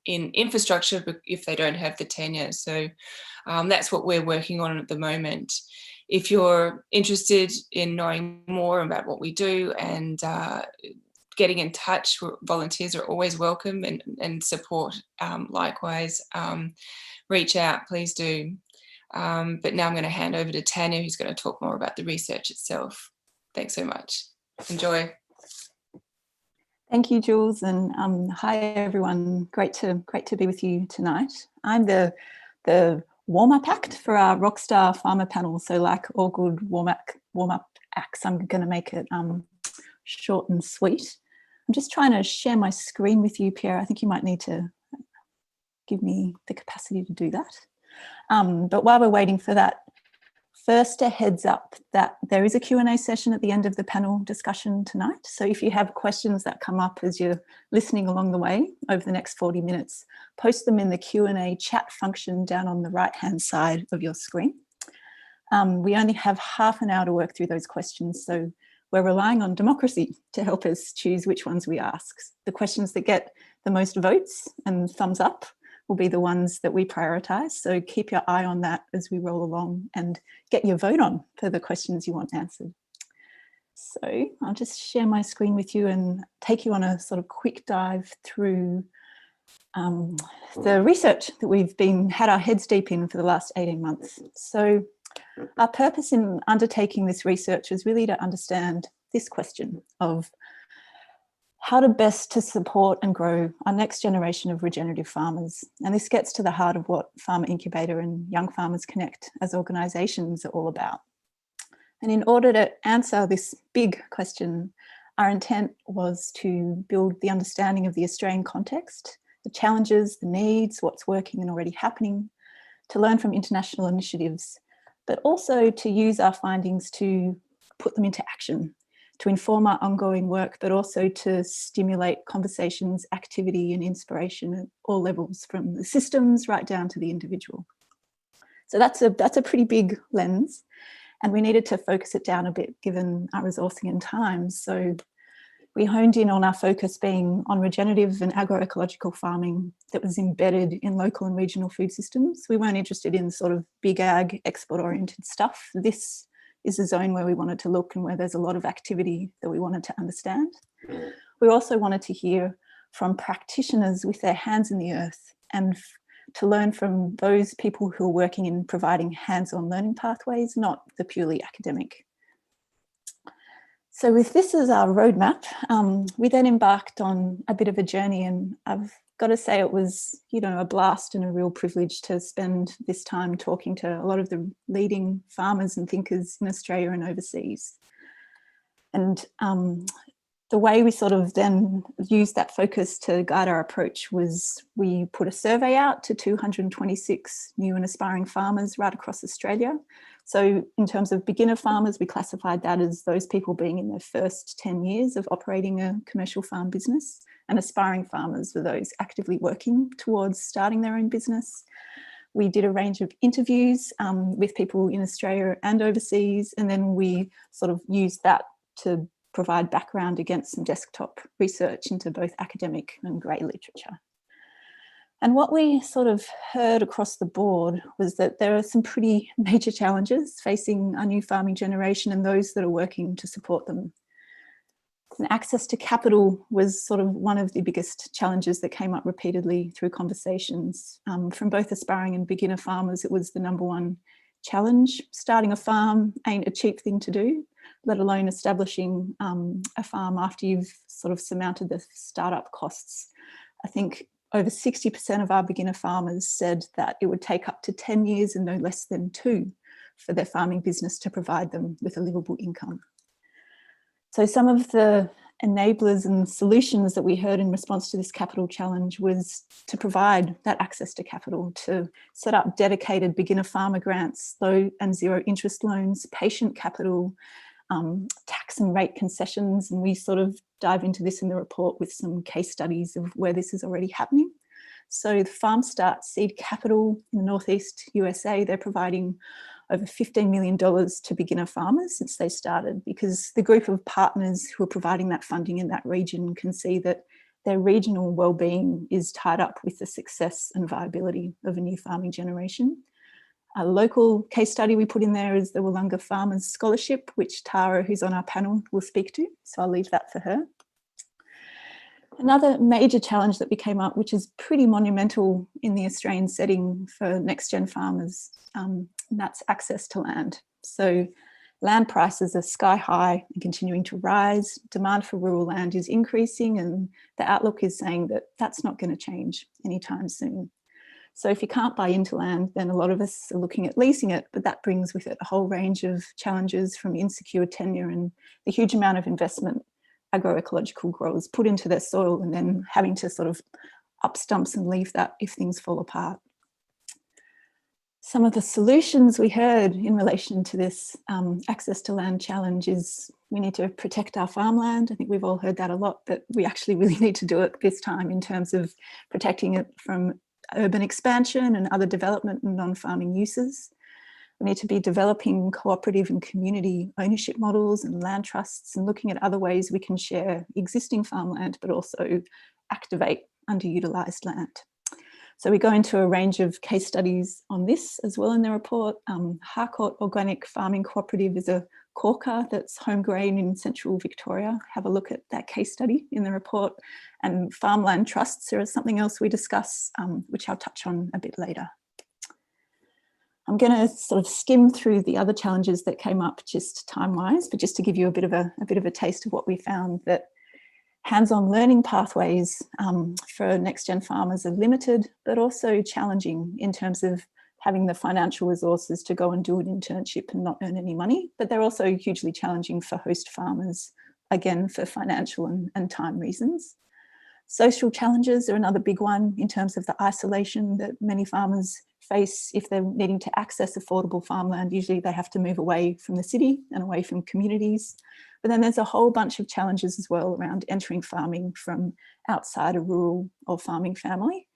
in infrastructure if they don't have the tenure. So that's what we're working on at the moment. If you're interested in knowing more about what we do and getting in touch, volunteers are always welcome, and support likewise. Reach out, please do. But now I'm going to hand over to Tanya, who's going to talk more about the research itself. Thanks so much. Enjoy. Thank you, Jules, and hi everyone. Great to be with you tonight. I'm the warm-up act for our Rockstar Farmer panel. So, like all good warm-up acts, I'm going to make it short and sweet. I'm just trying to share my screen with you, Pierre. I think you might need to give me the capacity to do that. But while we're waiting for that, first a heads up that there is a Q&A session at the end of the panel discussion tonight. So if you have questions that come up as you're listening along the way over the next 40 minutes, post them in the Q&A chat function down on the right-hand side of your screen. We only have half an hour to work through those questions, so we're relying on democracy to help us choose which ones we ask. The questions that get the most votes and thumbs up will be the ones that we prioritise. So keep your eye on that as we roll along and get your vote on for the questions you want answered. So I'll just share my screen with you and take you on a sort of quick dive through the research that we've had our heads deep in for the last 18 months. So our purpose in undertaking this research is really to understand this question of how to best to support and grow our next generation of regenerative farmers. And this gets to the heart of what Farmer Incubator and Young Farmers Connect as organisations are all about. And in order to answer this big question, our intent was to build the understanding of the Australian context, the challenges, the needs, what's working and already happening, to learn from international initiatives, but also to use our findings to put them into action, to inform our ongoing work, but also to stimulate conversations, activity and inspiration at all levels, from the systems right down to the individual. So that's a pretty big lens, and we needed to focus it down a bit given our resourcing and time. So we honed in on our focus being on regenerative and agroecological farming that was embedded in local and regional food systems. We weren't interested in sort of big ag export-oriented stuff. This is a zone where we wanted to look and where there's a lot of activity that we wanted to understand. We also wanted to hear from practitioners with their hands in the earth and to learn from those people who are working in providing hands-on learning pathways, not the purely academic. So with this as our roadmap, we then embarked on a bit of a journey, and I've got to say it was, a blast and a real privilege to spend this time talking to a lot of the leading farmers and thinkers in Australia and overseas. And the way we sort of then used that focus to guide our approach was we put a survey out to 226 new and aspiring farmers right across Australia. So in terms of beginner farmers, we classified that as those people being in their first 10 years of operating a commercial farm business, and aspiring farmers were those actively working towards starting their own business. We did a range of interviews with people in Australia and overseas, and then we sort of used that to provide background against some desktop research into both academic and grey literature. And what we sort of heard across the board was that there are some pretty major challenges facing our new farming generation and those that are working to support them. And access to capital was sort of one of the biggest challenges that came up repeatedly through conversations. From both aspiring and beginner farmers, it was the number one challenge. Starting a farm ain't a cheap thing to do, let alone establishing a farm after you've sort of surmounted the startup costs. I think over 60% of our beginner farmers said that it would take up to 10 years and no less than 2 for their farming business to provide them with a livable income. So some of the enablers and solutions that we heard in response to this capital challenge was to provide that access to capital, to set up dedicated beginner farmer grants, low and zero interest loans, patient capital, tax and rate concessions. And we sort of dive into this in the report with some case studies of where this is already happening. So the Farm Start Seed Capital in the Northeast USA, they're providing over $15 million to beginner farmers since they started, because the group of partners who are providing that funding in that region can see that their regional well-being is tied up with the success and viability of a new farming generation. A local case study we put in there is the Wollonga Farmers Scholarship, which Tara, who's on our panel, will speak to. So I'll leave that for her. Another major challenge that we came up, which is pretty monumental in the Australian setting for next-gen farmers, and that's access to land. So land prices are sky high and continuing to rise. Demand for rural land is increasing, and the outlook is saying that that's not going to change anytime soon. So if you can't buy into land, then a lot of us are looking at leasing it, but that brings with it a whole range of challenges, from insecure tenure and the huge amount of investment agroecological growers put into their soil, and then having to sort of up stumps and leave that if things fall apart. Some of the solutions we heard in relation to this access to land challenge is we need to protect our farmland. I think we've all heard that a lot, but we actually really need to do it this time in terms of protecting it from urban expansion and other development and non-farming uses. We need to be developing cooperative and community ownership models and land trusts, and looking at other ways we can share existing farmland, but also activate underutilised land. So we go into a range of case studies on this as well in the report. Harcourt Organic Farming Cooperative is a corker that's home grown in central Victoria. Have a look at that case study in the report. And farmland trusts are something else we discuss, which I'll touch on a bit later. I'm going to sort of skim through the other challenges that came up just time-wise, but just to give you a bit of a taste of what we found, that hands-on learning pathways for next-gen farmers are limited, but also challenging in terms of having the financial resources to go and do an internship and not earn any money. But they're also hugely challenging for host farmers, again, for financial and time reasons. Social challenges are another big one in terms of the isolation that many farmers face if they're needing to access affordable farmland. Usually they have to move away from the city and away from communities. But then there's a whole bunch of challenges as well around entering farming from outside a rural or farming family.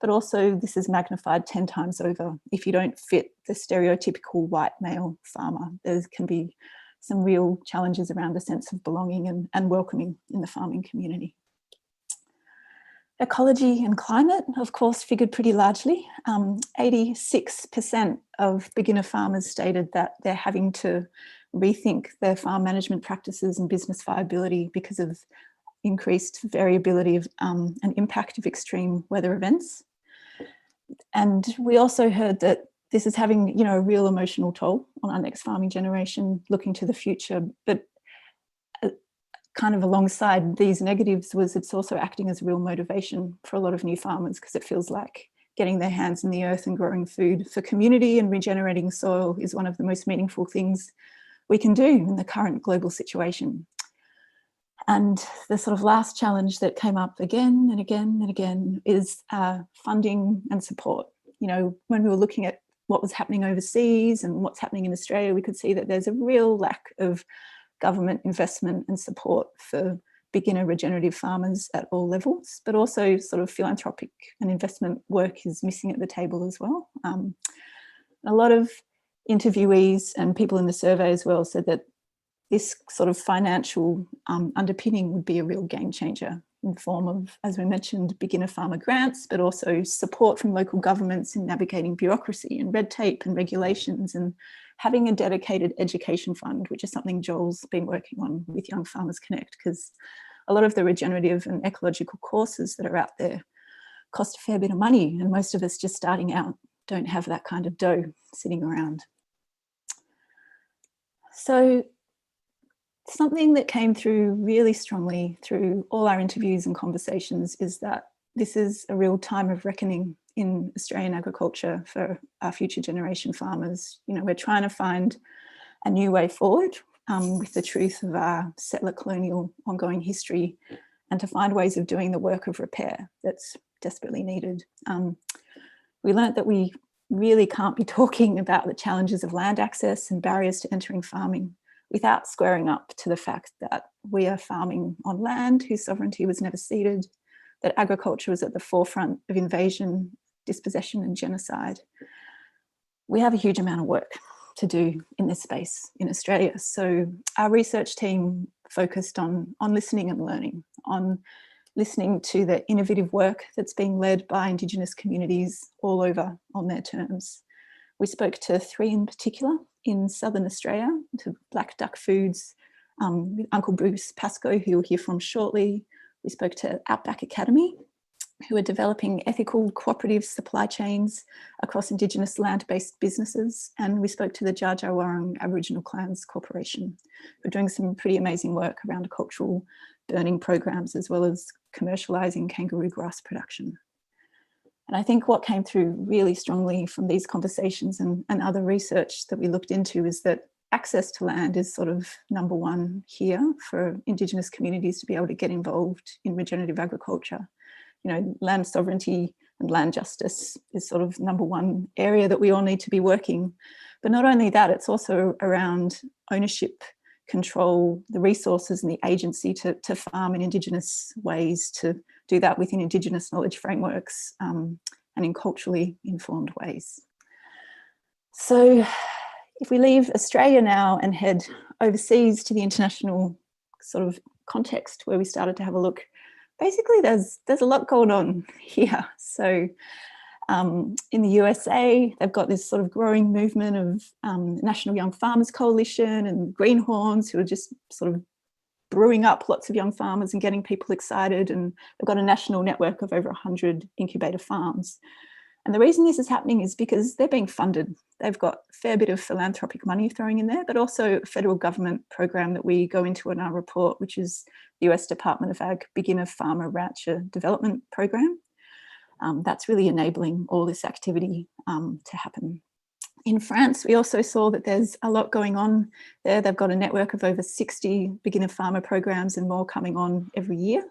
But also this is magnified 10 times over if you don't fit the stereotypical white male farmer. There can be some real challenges around the sense of belonging and welcoming in the farming community. Ecology and climate, of course, figured pretty largely. 86% of beginner farmers stated that they're having to rethink their farm management practices and business viability because of increased variability of, and impact of extreme weather events. And we also heard that this is having, a real emotional toll on our next farming generation looking to the future. But kind of alongside these negatives was it's also acting as a real motivation for a lot of new farmers, because it feels like getting their hands in the earth and growing food for community and regenerating soil is one of the most meaningful things we can do in the current global situation. And the sort of last challenge that came up again and again and again is funding and support. When we were looking at what was happening overseas and what's happening in Australia, we could see that there's a real lack of government investment and support for beginner regenerative farmers at all levels, but also sort of philanthropic and investment work is missing at the table as well. A lot of interviewees and people in the survey as well said that this sort of financial underpinning would be a real game changer in the form of, as we mentioned, beginner farmer grants, but also support from local governments in navigating bureaucracy and red tape and regulations, and having a dedicated education fund, which is something Joel's been working on with Young Farmers Connect, because a lot of the regenerative and ecological courses that are out there cost a fair bit of money, and most of us just starting out don't have that kind of dough sitting around. So something that came through really strongly through all our interviews and conversations is that this is a real time of reckoning in Australian agriculture for our future generation farmers. We're trying to find a new way forward with the truth of our settler colonial ongoing history, and to find ways of doing the work of repair that's desperately needed. We learnt that we really can't be talking about the challenges of land access and barriers to entering farming without squaring up to the fact that we are farming on land whose sovereignty was never ceded, that agriculture was at the forefront of invasion, dispossession and genocide. We have a huge amount of work to do in this space in Australia. So our research team focused on listening and learning, on listening to the innovative work that's being led by Indigenous communities all over on their terms. We spoke to 3 in particular in Southern Australia, to Black Duck Foods, with Uncle Bruce Pascoe, who you'll hear from shortly. We spoke to Outback Academy, who are developing ethical cooperative supply chains across Indigenous land-based businesses. And we spoke to the Dja Dja Wurrung Aboriginal Clans Corporation, who are doing some pretty amazing work around cultural burning programs, as well as commercialising kangaroo grass production. And I think what came through really strongly from these conversations and other research that we looked into is that access to land is sort of number one here for Indigenous communities to be able to get involved in regenerative agriculture. You know, land sovereignty and land justice is sort of number one area that we all need to be working. But not only that, it's also around ownership, control, the resources and the agency to farm in Indigenous ways, to do that within Indigenous knowledge frameworks and in culturally informed ways. So if we leave Australia now and head overseas to the international sort of context where we started to have a look, basically there's a lot going on here. So in the USA, they've got this sort of growing movement of National Young Farmers Coalition and greenhorns who are just sort of brewing up lots of young farmers and getting people excited. And they've got a national network of over 100 incubator farms. And the reason this is happening is because they're being funded. They've got a fair bit of philanthropic money throwing in there, but also a federal government program that we go into in our report, which is the US Department of Ag Beginner Farmer Rancher Development Program. That's really enabling all this activity to happen. In France, we also saw that there's a lot going on there. They've got a network of over 60 beginner farmer programs and more coming on every year.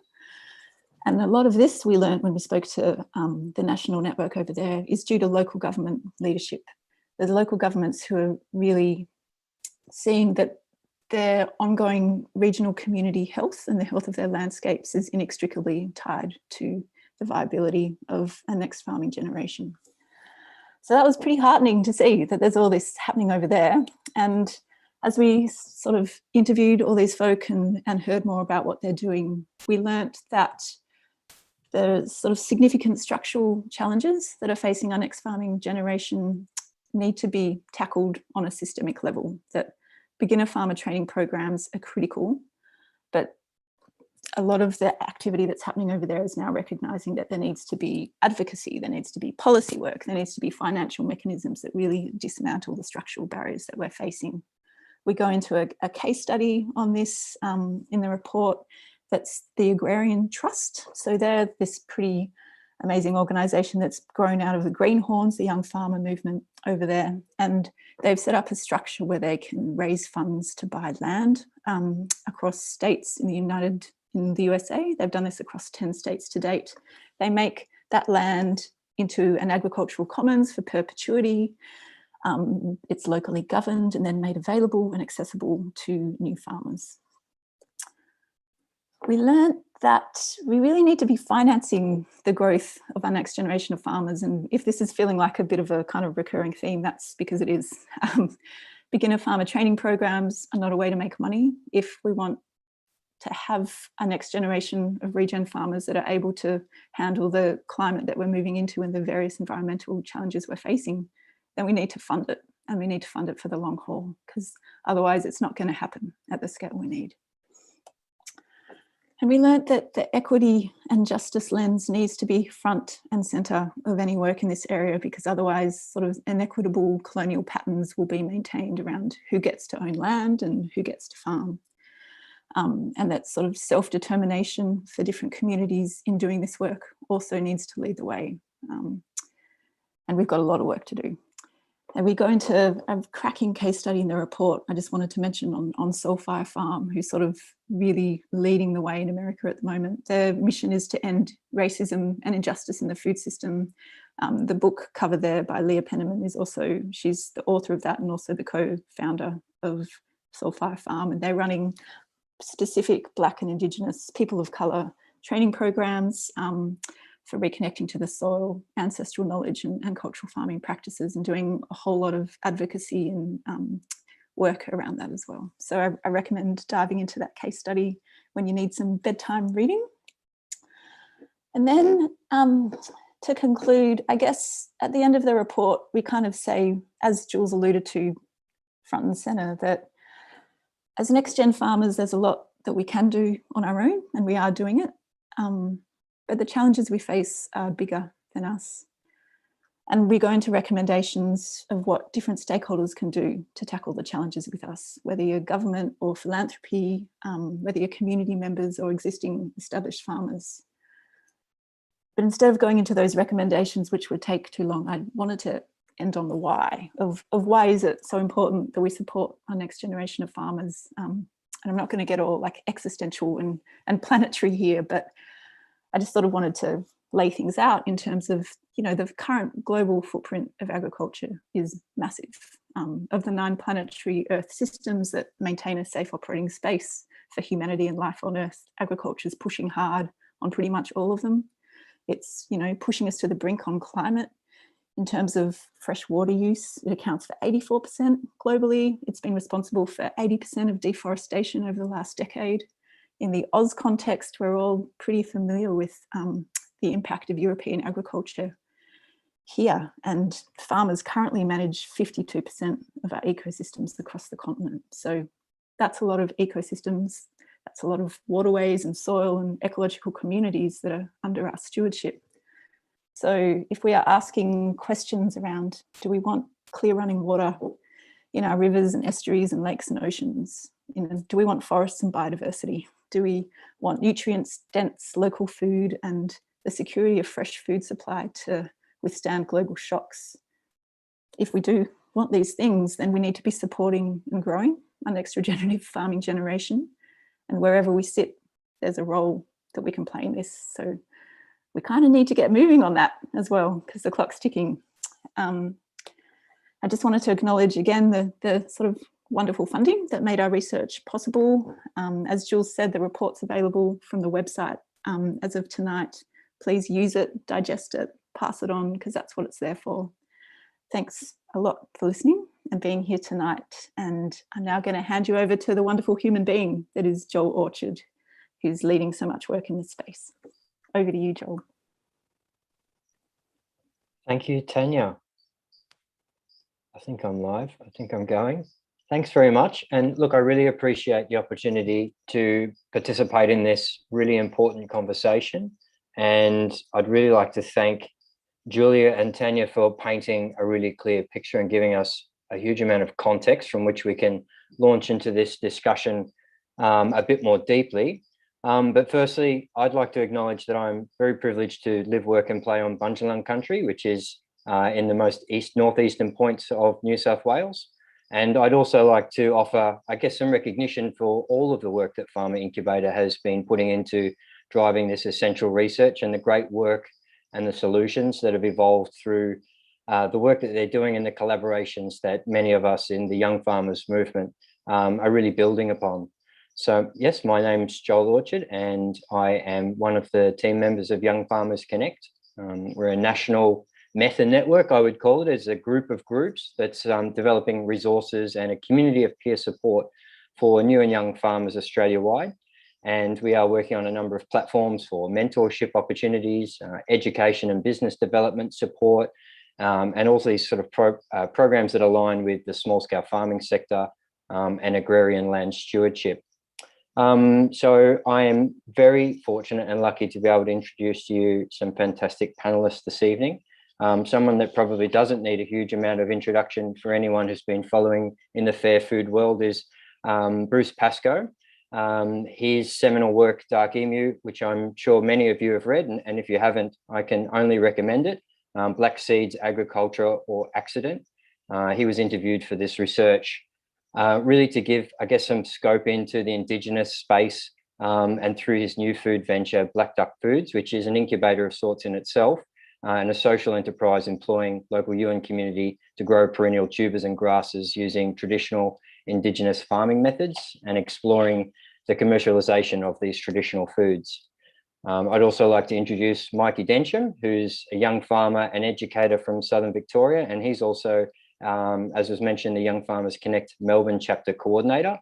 And a lot of this we learned when we spoke to the national network over there is due to local government leadership. There's local governments who are really seeing that their ongoing regional community health and the health of their landscapes is inextricably tied to the viability of a next farming generation. So that was pretty heartening to see that there's all this happening over there. And as we sort of interviewed all these folk and heard more about what they're doing, we learnt that the sort of significant structural challenges that are facing our next farming generation need to be tackled on a systemic level, that beginner farmer training programs are critical, but a lot of the activity that's happening over there is now recognising that there needs to be advocacy, there needs to be policy work, there needs to be financial mechanisms that really dismantle the structural barriers that we're facing. We go into a case study on this in the report. That's the Agrarian Trust. So they're this pretty amazing organisation that's grown out of the greenhorns, the young farmer movement over there. And they've set up a structure where they can raise funds to buy land across states in the USA. They've done this across 10 states to date. They make that land into an agricultural commons for perpetuity. It's locally governed and then made available and accessible to new farmers. We learned that we really need to be financing the growth of our next generation of farmers. And if this is feeling like a bit of a kind of recurring theme, that's because it is. Beginner farmer training programs are not a way to make money. If we want to have a next generation of regen farmers that are able to handle the climate that we're moving into and the various environmental challenges we're facing, then we need to fund it, and we need to fund it for the long haul, because otherwise it's not going to happen at the scale we need. And we learnt that the equity and justice lens needs to be front and centre of any work in this area, because otherwise sort of inequitable colonial patterns will be maintained around who gets to own land and who gets to farm. And that sort of self-determination for different communities in doing this work also needs to lead the way. And we've got a lot of work to do. And we go into a cracking case study in the report. I just wanted to mention on Soulfire Farm, who's sort of really leading the way in America at the moment. Their mission is to end racism and injustice in the food system. The book cover there by Leah Penniman is also, she's the author of that and also the co-founder of Soulfire Farm. And they're running specific Black and Indigenous people of colour training programs for reconnecting to the soil, ancestral knowledge and cultural farming practices, and doing a whole lot of advocacy and work around that as well. So I recommend diving into that case study when you need some bedtime reading. And then to conclude, I guess at the end of the report, we kind of say, as Jules alluded to front and centre, that as next-gen farmers, there's a lot that we can do on our own, and we are doing it. But the challenges we face are bigger than us. And we go into recommendations of what different stakeholders can do to tackle the challenges with us, whether you're government or philanthropy, whether you're community members or existing established farmers. But instead of going into those recommendations, which would take too long, I wanted to end on the why of why is it so important that we support our next generation of farmers. And I'm not going to get all like existential and planetary here, but I just sort of wanted to lay things out in terms of, you know, the current global footprint of agriculture is massive. Of the 9 planetary Earth systems that maintain a safe operating space for humanity and life on Earth, agriculture is pushing hard on pretty much all of them. It's, you know, pushing us to the brink on climate. In terms of fresh water use, it accounts for 84% globally. It's been responsible for 80% of deforestation over the last decade. In the Oz context, we're all pretty familiar with the impact of European agriculture here, and farmers currently manage 52% of our ecosystems across the continent. So that's a lot of ecosystems, that's a lot of waterways and soil and ecological communities that are under our stewardship. So if we are asking questions around, do we want clear running water in our rivers and estuaries and lakes and oceans? You know, do we want forests and biodiversity? Do we want nutrients dense local food and the security of fresh food supply to withstand global shocks? If we do want these things, then we need to be supporting and growing our next regenerative farming generation. And wherever we sit, there's a role that we can play in this. So we kind of need to get moving on that as well, because the clock's ticking. I just wanted to acknowledge again the sort of wonderful funding that made our research possible. As Jules said, the report's available from the website as of tonight. Please use it, digest it, pass it on, because that's what it's there for. Thanks a lot for listening and being here tonight. And I'm now going to hand you over to the wonderful human being that is Joel Orchard, who's leading so much work in this space. Over to you, Joel. Thank you, Tanya. I think I'm live. I think I'm going. Thanks very much. And look, I really appreciate the opportunity to participate in this really important conversation. And I'd really like to thank Julia and Tanya for painting a really clear picture and giving us a huge amount of context from which we can launch into this discussion a bit more deeply. But firstly, I'd like to acknowledge that I'm very privileged to live, work and play on Bundjalung country, which is in the most northeastern points of New South Wales. And I'd also like to offer, I guess, some recognition for all of the work that Farmer Incubator has been putting into driving this essential research and the great work and the solutions that have evolved through the work that they're doing and the collaborations that many of us in the Young Farmers movement are really building upon. So yes, my name's Joel Orchard and I am one of the team members of Young Farmers Connect. We're a national method network, I would call it, as a group of groups that's developing resources and a community of peer support for new and young farmers Australia-wide. And we are working on a number of platforms for mentorship opportunities, education and business development support, and also these sort of programs that align with the small-scale farming sector and agrarian land stewardship. So I am very fortunate and lucky to be able to introduce to you some fantastic panelists this evening. Someone that probably doesn't need a huge amount of introduction for anyone who's been following in the fair food world is Bruce Pascoe. His seminal work, Dark Emu, which I'm sure many of you have read, and if you haven't, I can only recommend it, Black Seeds, Agriculture or Accident. He was interviewed for this research, really to give, I guess, some scope into the Indigenous space and through his new food venture, Black Duck Foods, which is an incubator of sorts in itself and a social enterprise employing local Yuin community to grow perennial tubers and grasses using traditional Indigenous farming methods and exploring the commercialization of these traditional foods. I'd also like to introduce Mikey Densham, who's a young farmer and educator from Southern Victoria, and he's also, as was mentioned, the Young Farmers Connect Melbourne chapter coordinator.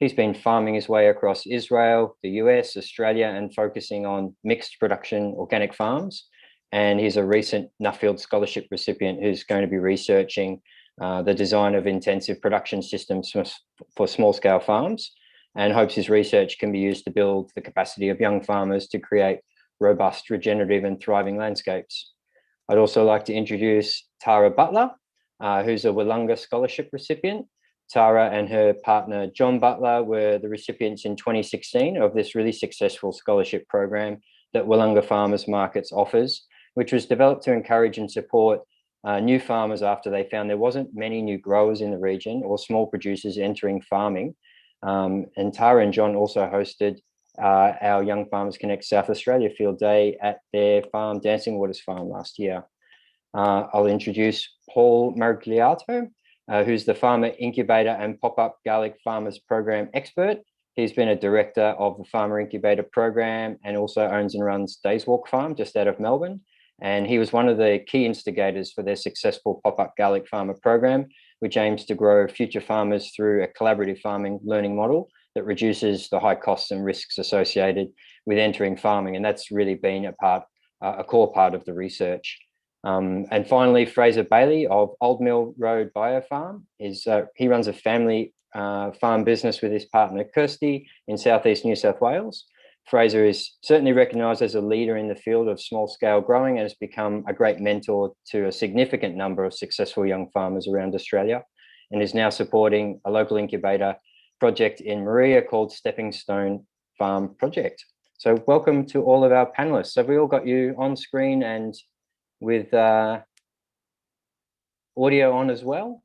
He's been farming his way across Israel, the US, Australia, and focusing on mixed production organic farms. And he's a recent Nuffield Scholarship recipient who's going to be researching the design of intensive production systems for small-scale farms, and hopes his research can be used to build the capacity of young farmers to create robust, regenerative, and thriving landscapes. I'd also like to introduce Tara Butler, who's a Willunga Scholarship recipient. Tara and her partner, John Butler, were the recipients in 2016 of this really successful scholarship program that Willunga Farmers Markets offers, which was developed to encourage and support new farmers after they found there wasn't many new growers in the region or small producers entering farming. And Tara and John also hosted our Young Farmers Connect South Australia field day at their farm, Dancing Waters Farm, last year. I'll introduce Paul Marigliato, who's the Farmer Incubator and Pop-Up Garlic Farmers Program expert. He's been a director of the Farmer Incubator Program and also owns and runs Days Walk Farm just out of Melbourne. And he was one of the key instigators for their successful Pop-Up Garlic Farmer Program, which aims to grow future farmers through a collaborative farming learning model that reduces the high costs and risks associated with entering farming. And that's really been a core part of the research. And finally, Fraser Bailey of Old Mill Road Biofarm he runs a family farm business with his partner Kirsty in southeast New South Wales. Fraser is certainly recognised as a leader in the field of small-scale growing and has become a great mentor to a significant number of successful young farmers around Australia, and is now supporting a local incubator project in Maria called Stepping Stone Farm Project. So welcome to all of our panellists. Have we all got you on screen and with audio on as well?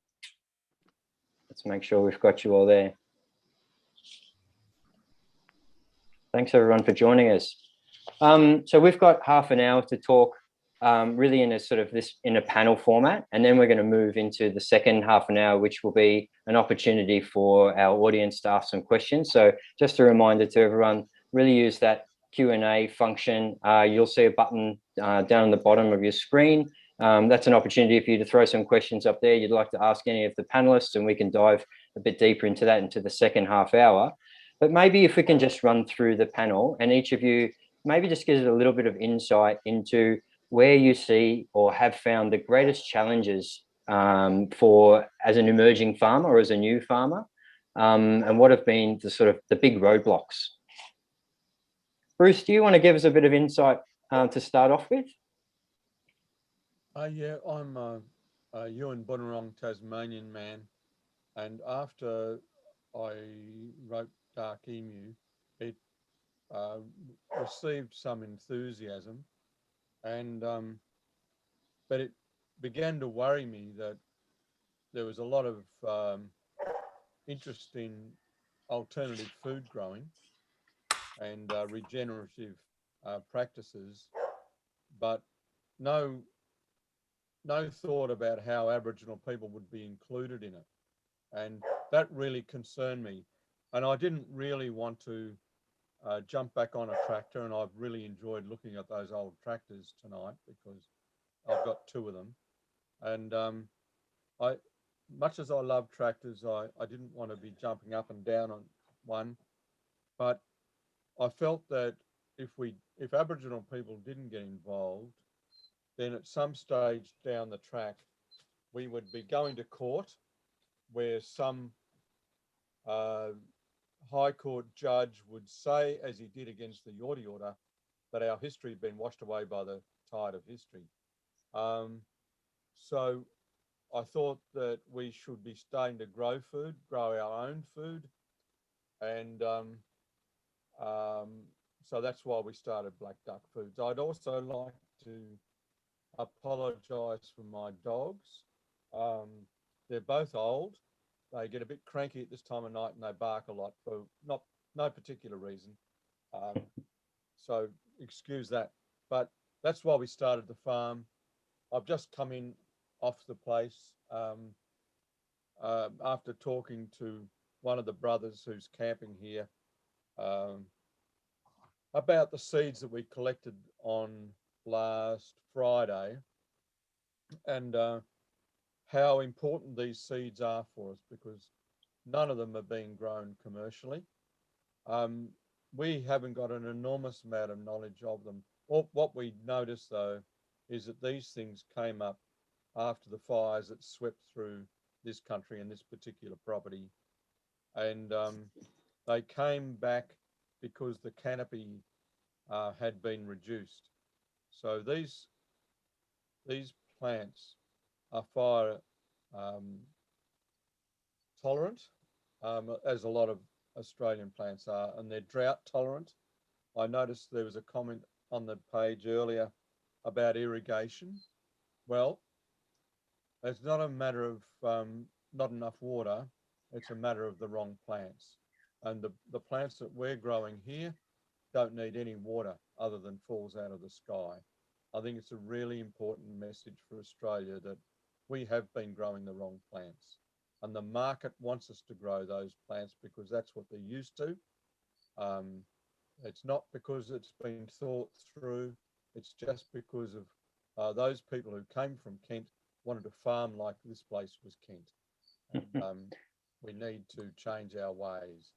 Let's make sure we've got you all there. Thanks everyone for joining us. So we've got half an hour to talk really in a panel format, and then we're going to move into the second half an hour, which will be an opportunity for our audience to ask some questions. So just a reminder to everyone, really use that Q&A function. You'll see a button down on the bottom of your screen. That's an opportunity for you to throw some questions up there you'd like to ask any of the panelists, and we can dive a bit deeper into that into the second half hour. But maybe if we can just run through the panel, and each of you maybe just gives a little bit of insight into where you see or have found the greatest challenges as an emerging farmer or as a new farmer, and what have been the big roadblocks. Bruce, do you want to give us a bit of insight to start off with? Yeah, I'm a Ewan Bunurong Tasmanian man, and after I wrote Dark Emu, it received some enthusiasm, and but it began to worry me that there was a lot of interest in alternative food growing and regenerative practices, but no thought about how Aboriginal people would be included in it. And that really concerned me. And I didn't really want to jump back on a tractor, and I've really enjoyed looking at those old tractors tonight because I've got two of them. And much as I love tractors, I didn't want to be jumping up and down on one, but I felt that if Aboriginal people didn't get involved, then at some stage down the track, we would be going to court where some High Court judge would say, as he did against the Yorta Yorta, that our history had been washed away by the tide of history. So I thought that we should be starting to grow food, grow our own food. And so that's why we started Black Duck Foods. I'd also like to apologise for my dogs. They're both old. They get a bit cranky at this time of night and they bark a lot for no particular reason. So excuse that. But that's why we started the farm. I've just come in off the place after talking to one of the brothers who's camping here about the seeds that we collected on last Friday and how important these seeds are for us, because none of them are being grown commercially. We haven't got an enormous amount of knowledge of them. What we noticed, though, is that these things came up after the fires that swept through this country and this particular property. And they came back because the canopy had been reduced. So these plants are fire tolerant, as a lot of Australian plants are, and they're drought tolerant. I noticed there was a comment on the page earlier about irrigation. Well, it's not a matter of not enough water, it's a matter of the wrong plants. And the plants that we're growing here don't need any water other than falls out of the sky. I think it's a really important message for Australia that we have been growing the wrong plants. And the market wants us to grow those plants because that's what they're used to. It's not because it's been thought through. It's just because of those people who came from Kent wanted to farm like this place was Kent. And we need to change our ways.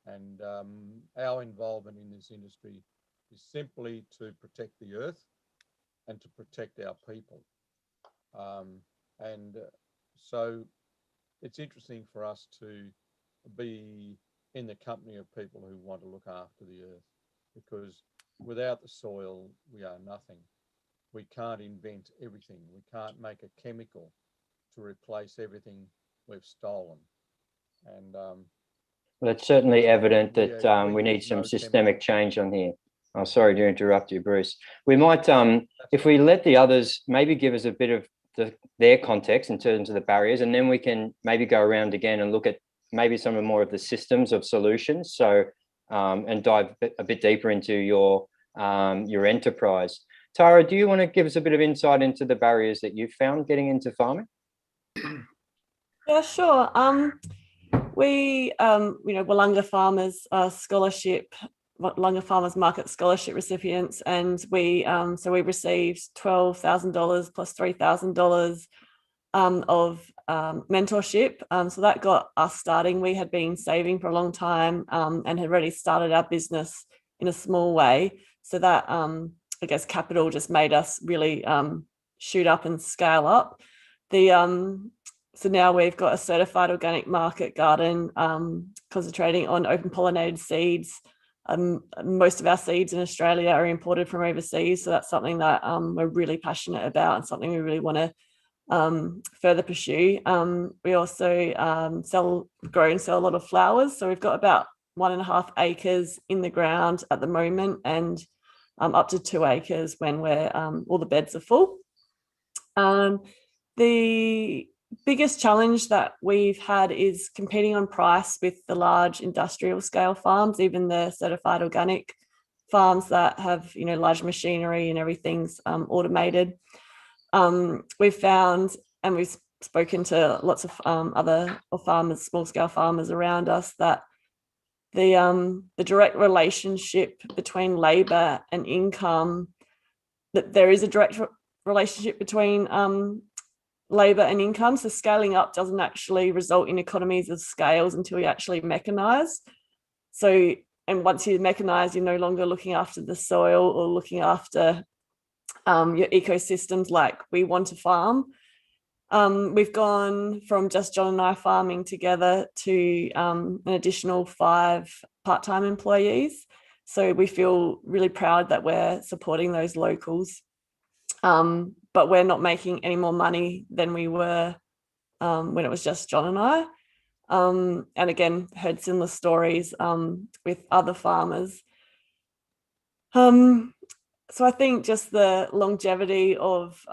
And our involvement in this industry is simply to protect the earth and to protect our people. So it's interesting for us to be in the company of people who want to look after the earth, because without the soil, we are nothing. We can't invent everything. We can't make a chemical to replace everything we've stolen. And well, it's certainly evident that we need some systemic change on here. I'm sorry to interrupt you, Bruce. We might, if we let the others maybe give us a bit of their context in terms of the barriers, and then we can maybe go around again and look at maybe some more of the systems of solutions. So, and dive a bit deeper into your enterprise. Tara, do you want to give us a bit of insight into the barriers that you've found getting into farming? Yeah, sure. We, Willunga Farmers Scholarship, Willunga Farmers Market Scholarship recipients, and we received $12,000 plus $3,000 of mentorship. So that got us starting. We had been saving for a long time and had already started our business in a small way. So that, I guess, capital just made us really shoot up and scale up. So now we've got a certified organic market garden concentrating on open pollinated seeds. Most of our seeds in Australia are imported from overseas. So that's something that we're really passionate about and something we really want to further pursue. We also grow and sell a lot of flowers. So we've got about 1.5 acres in the ground at the moment, and up to 2 acres when we're all the beds are full. The biggest challenge that we've had is competing on price with the large industrial scale farms, even the certified organic farms that have, large machinery and everything's automated. We've found, and we've spoken to lots of other farmers, small scale farmers around us, that the direct relationship between labour and income, that there is a direct relationship between labour and income. So scaling up doesn't actually result in economies of scales until you actually mechanise. So, and once you mechanise, you're no longer looking after the soil or looking after your ecosystems like we want to farm. We've gone from just John and I farming together to an additional 5 part-time employees. So we feel really proud that we're supporting those locals. But we're not making any more money than we were when it was just John and I. And again, heard similar stories with other farmers. So I think just the longevity of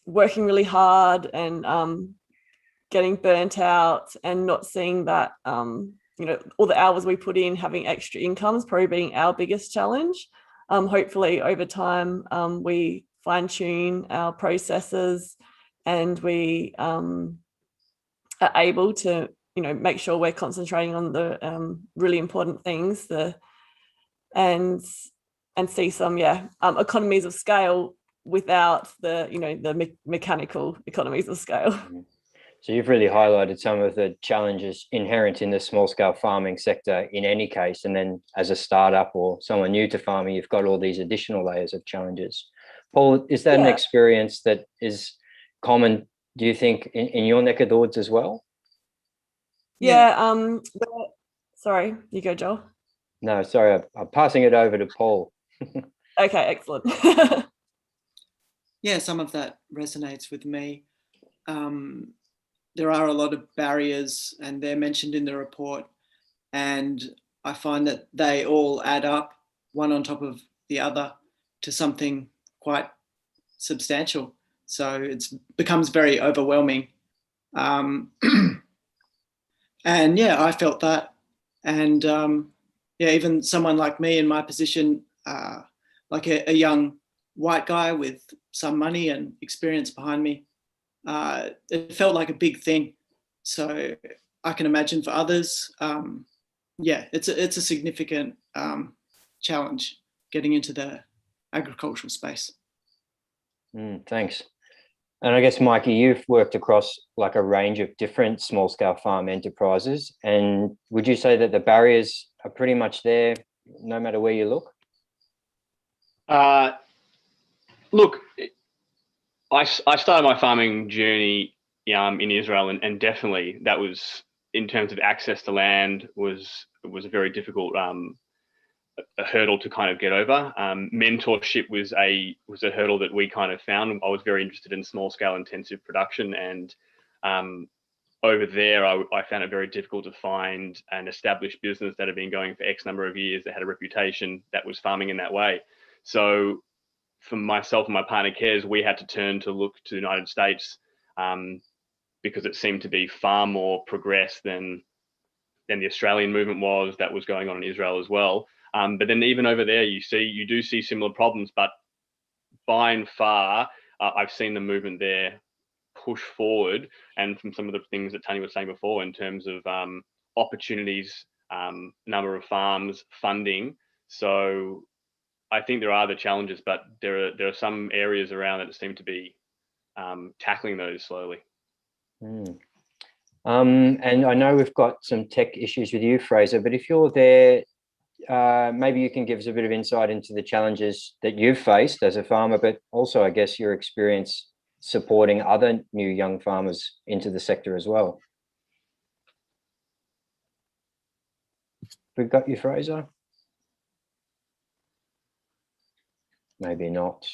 working really hard and getting burnt out and not seeing that, all the hours we put in, having extra incomes probably being our biggest challenge. Hopefully over time, we fine-tune our processes and we are able to, make sure we're concentrating on the really important things, and see some economies of scale without the the mechanical economies of scale. So you've really highlighted some of the challenges inherent in the small scale farming sector in any case. And then as a startup or someone new to farming, you've got all these additional layers of challenges. Paul, is that an experience that is common, do you think, in your neck of the woods as well? Yeah. Sorry, you go, Joel. No, sorry, I'm passing it over to Paul. Okay, excellent. Yeah, some of that resonates with me. There are a lot of barriers, and they're mentioned in the report, and I find that they all add up, one on top of the other, to something quite substantial. So it becomes very overwhelming. And yeah, I felt that. And yeah, even someone like me in my position, like a young white guy with some money and experience behind me, it felt like a big thing. So I can imagine for others, yeah, it's a significant challenge getting into the agricultural space. Thanks. And I guess, Mikey, you've worked across like a range of different small scale farm enterprises. And would you say that the barriers are pretty much there no matter where you look? Look, I started my farming journey in Israel, and definitely that was, in terms of access to land, was a very difficult a hurdle to kind of get over. Mentorship was a hurdle that we kind of found. I was very interested in small scale intensive production, and over there I found it very difficult to find an established business that had been going for X number of years, that had a reputation, that was farming in that way. So for myself and my partner Kez, we had to turn to look to the United States because it seemed to be far more progressed than the Australian movement was, that was going on in Israel as well. But then even over there, you do see similar problems, but by and far, I've seen the movement there push forward. And from some of the things that Tanya was saying before, in terms of opportunities, number of farms, funding. So I think there are the challenges, but there are some areas around that seem to be tackling those slowly. And I know we've got some tech issues with you, Fraser, but if you're there, maybe you can give us a bit of insight into the challenges that you've faced as a farmer, but also, I guess, your experience supporting other new young farmers into the sector as well. We've got you, Fraser. Maybe not.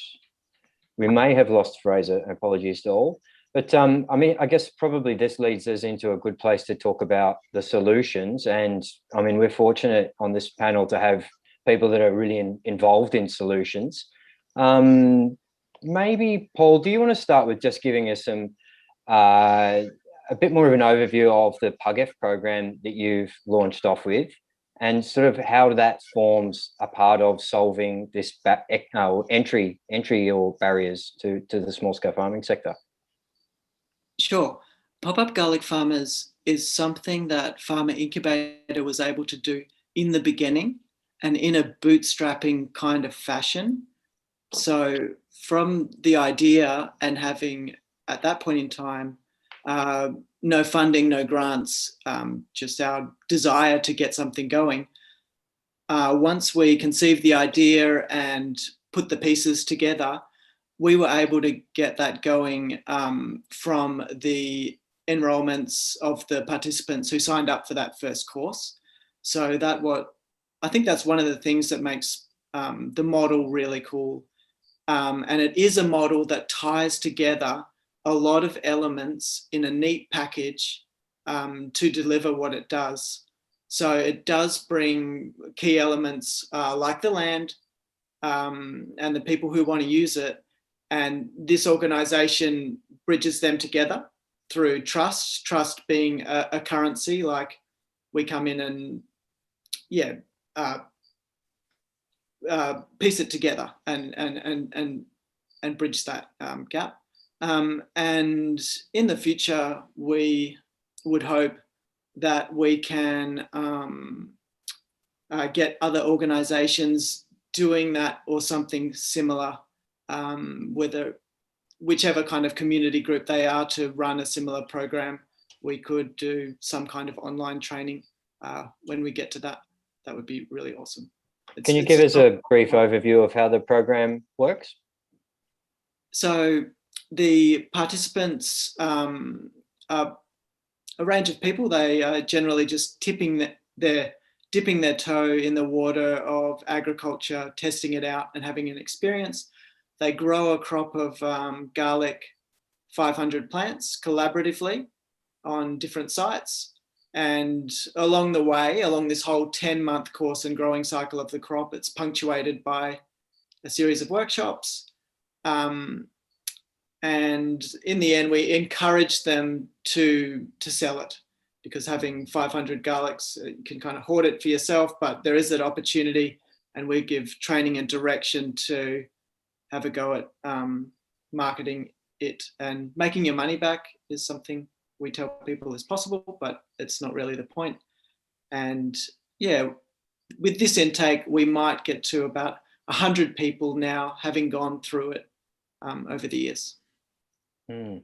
We may have lost Fraser. Apologies to all. But I mean, I guess probably this leads us into a good place to talk about the solutions. And I mean, we're fortunate on this panel to have people that are really involved in solutions. Maybe, Paul, do you want to start with just giving us some a bit more of an overview of the PUGF program that you've launched off with, and sort of how that forms a part of solving this entry or barriers to the small scale farming sector? Sure. Pop-up garlic farmers is something that Farmer Incubator was able to do in the beginning and in a bootstrapping kind of fashion. So from the idea and having, at that point in time, no funding, no grants, just our desire to get something going. Once we conceived the idea and put the pieces together, we were able to get that going from the enrollments of the participants who signed up for that first course. So I think that's one of the things that makes the model really cool. And it is a model that ties together a lot of elements in a neat package to deliver what it does. So it does bring key elements like the land and the people who want to use it. And this organization bridges them together through trust being a currency. Like we come in and piece it together and bridge that gap. And in the future, we would hope that we can get other organizations doing that or something similar, whether whichever kind of community group they are to run a similar program, we could do some kind of online training when we get to that. That would be really awesome. Can you give us a brief overview of how the program works? So the participants are a range of people. They are generally just dipping their toe in the water of agriculture, testing it out and having an experience. They grow a crop of garlic, 500 plants collaboratively on different sites. And along the way, along this whole 10-month course and growing cycle of the crop, it's punctuated by a series of workshops. And in the end, we encourage them to sell it, because having 500 garlics, you can kind of hoard it for yourself, but there is that opportunity, and we give training and direction to have a go at marketing it. And making your money back is something we tell people is possible, but it's not really the point. And yeah, with this intake, we might get to about 100 people now having gone through it over the years. And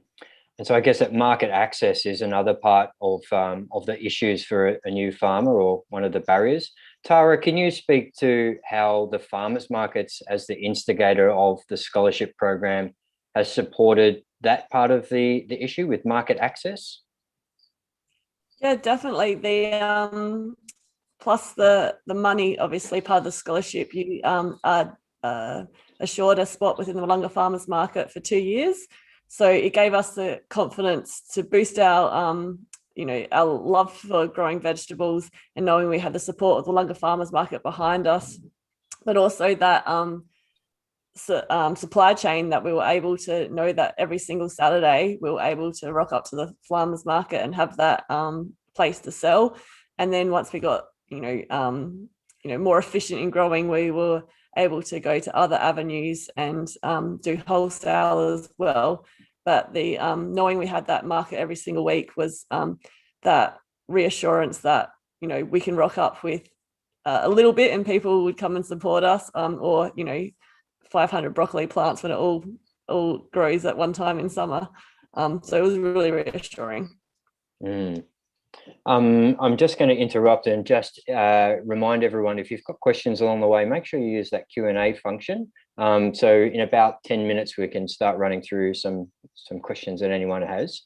so I guess that market access is another part of the issues for a new farmer, or one of the barriers. Tara, can you speak to how the farmers markets, as the instigator of the scholarship program, has supported that part of the issue with market access? Yeah, definitely. The plus the money, obviously part of the scholarship, you are assured a spot within the Wollonga Farmers Market for 2 years. So it gave us the confidence to boost our our love for growing vegetables, and knowing we had the support of the Wollonga Farmers Market behind us, but also that supply chain, that we were able to know that every single Saturday we were able to rock up to the farmers market and have that place to sell. And then once we got more efficient in growing, we were able to go to other avenues and do wholesale as well. But the knowing we had that market every single week was that reassurance that we can rock up with a little bit and people would come and support us, or 500 broccoli plants when it all grows at one time in summer. So it was really reassuring. I'm just going to interrupt and just remind everyone, if you've got questions along the way, make sure you use that Q&A function. So in about 10 minutes, we can start running through some questions that anyone has.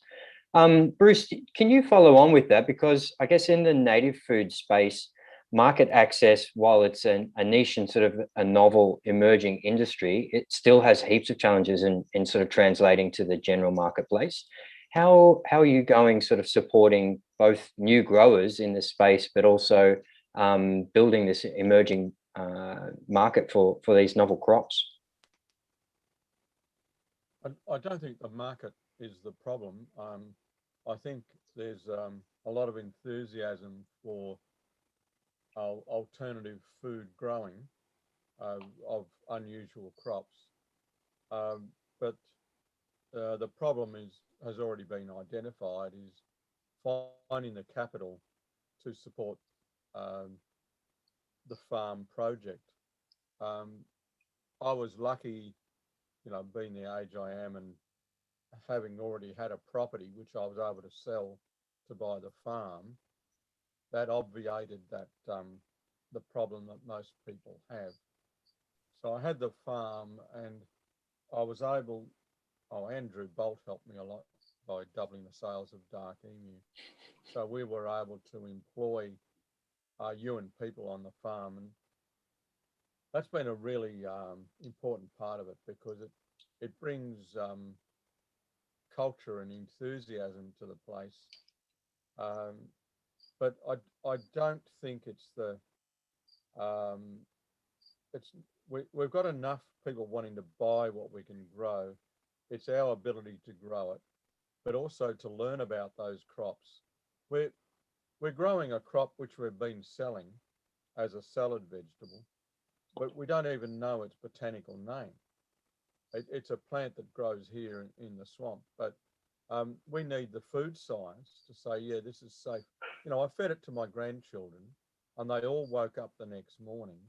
Bruce, can you follow on with that? Because I guess in the native food space, market access, while it's a niche and sort of a novel emerging industry, it still has heaps of challenges in sort of translating to the general marketplace. How are you going sort of supporting both new growers in this space, but also building this emerging market for these novel crops? I don't think the market is the problem. I think there's a lot of enthusiasm for alternative food growing of unusual crops, but the problem has already been identified, is finding the capital to support the farm project. I was lucky, being the age I am and having already had a property which I was able to sell to buy the farm. That obviated that the problem that most people have. So I had the farm, and I was able. Andrew Bolt helped me a lot by doubling the sales of dark emu. So we were able to employ Yuin people on the farm, and that's been a really important part of it, because it brings culture and enthusiasm to the place. But I don't think it's we've got enough people wanting to buy what we can grow. It's our ability to grow it, but also to learn about those crops. We're growing a crop which we've been selling as a salad vegetable, but we don't even know its botanical name. It's a plant that grows here in the swamp, but we need the food science to say, yeah, this is safe. I fed it to my grandchildren, and they all woke up the next morning,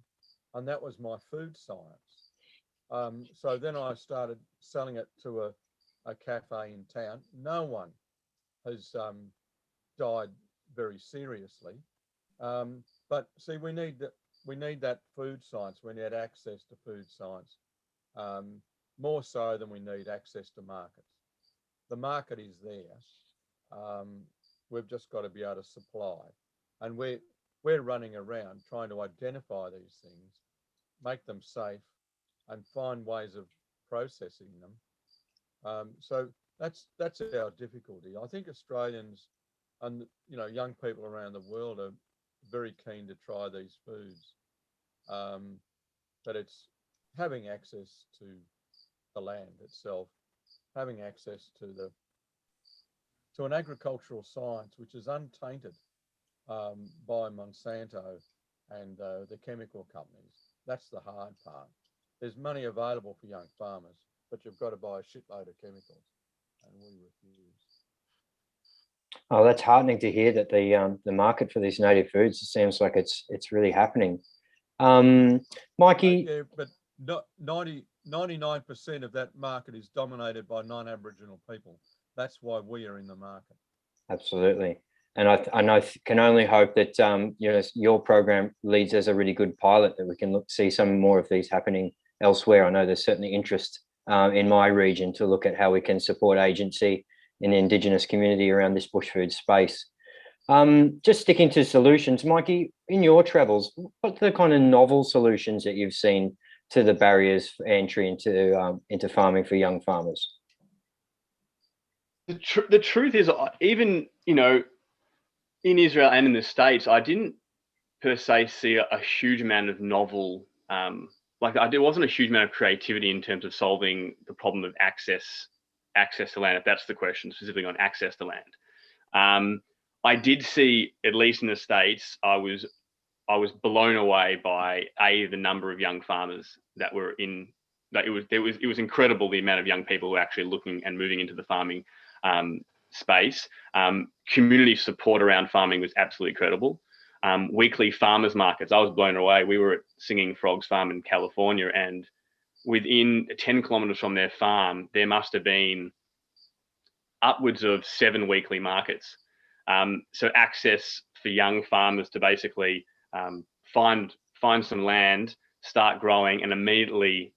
and that was my food science. So then I started selling it to a cafe in town. No one has died very seriously. But see, we need that food science. We need access to food science, more so than we need access to markets. The market is there. We've just got to be able to supply, and we're running around trying to identify these things, make them safe, and find ways of processing them. So that's our difficulty. I think Australians and young people around the world are very keen to try these foods, but it's having access to the land itself, having access to an agricultural science which is untainted by Monsanto and the chemical companies. That's the hard part. There's money available for young farmers, but you've got to buy a shitload of chemicals, and we refuse. Oh, that's heartening to hear that the market for these native foods, it seems like it's really happening. Mikey? Yeah, but 99% of that market is dominated by non-Aboriginal people. That's why we are in the market. Absolutely. And I can only hope that your program leads as a really good pilot, that we can see some more of these happening elsewhere. I know there's certainly interest in my region to look at how we can support agency in the Indigenous community around this bush food space. Just sticking to solutions, Mikey, in your travels, what's the kind of novel solutions that you've seen to the barriers for entry into farming for young farmers? The truth is, even in Israel and in the States, I didn't per se see a huge amount of novel, there wasn't a huge amount of creativity in terms of solving the problem of access to land, if that's the question, specifically on access to land. I did see, at least in the States, I was blown away by the number of young farmers that were in. That it was incredible the amount of young people who were actually looking and moving into the farming space. Community support around farming was absolutely credible. Weekly farmers markets, I was blown away. We were at Singing Frogs Farm in California, and within 10 kilometers from their farm, there must have been upwards of 7 weekly markets. So access for young farmers to basically find some land, start growing, and immediately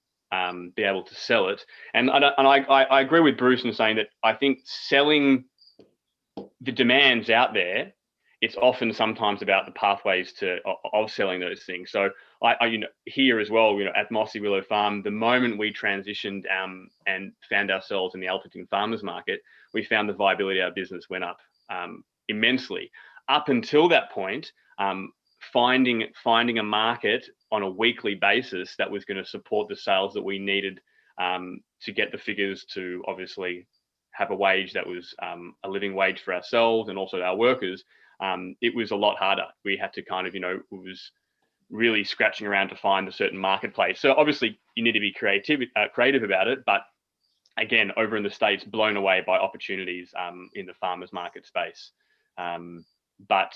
be able to sell it. And I agree with Bruce in saying that I think selling the demands out there, it's often sometimes about the pathways of selling those things. So I here as well, at Mossy Willow Farm, the moment we transitioned and found ourselves in the Alphington Farmers Market, we found the viability of our business went up immensely. Up until that point, finding a market on a weekly basis that was going to support the sales that we needed to get the figures to obviously have a wage that was a living wage for ourselves and also our workers, it was a lot harder. We had to kind of, it was really scratching around to find a certain marketplace. So obviously you need to be creative about it, but again, over in the States, blown away by opportunities in the farmers market space. But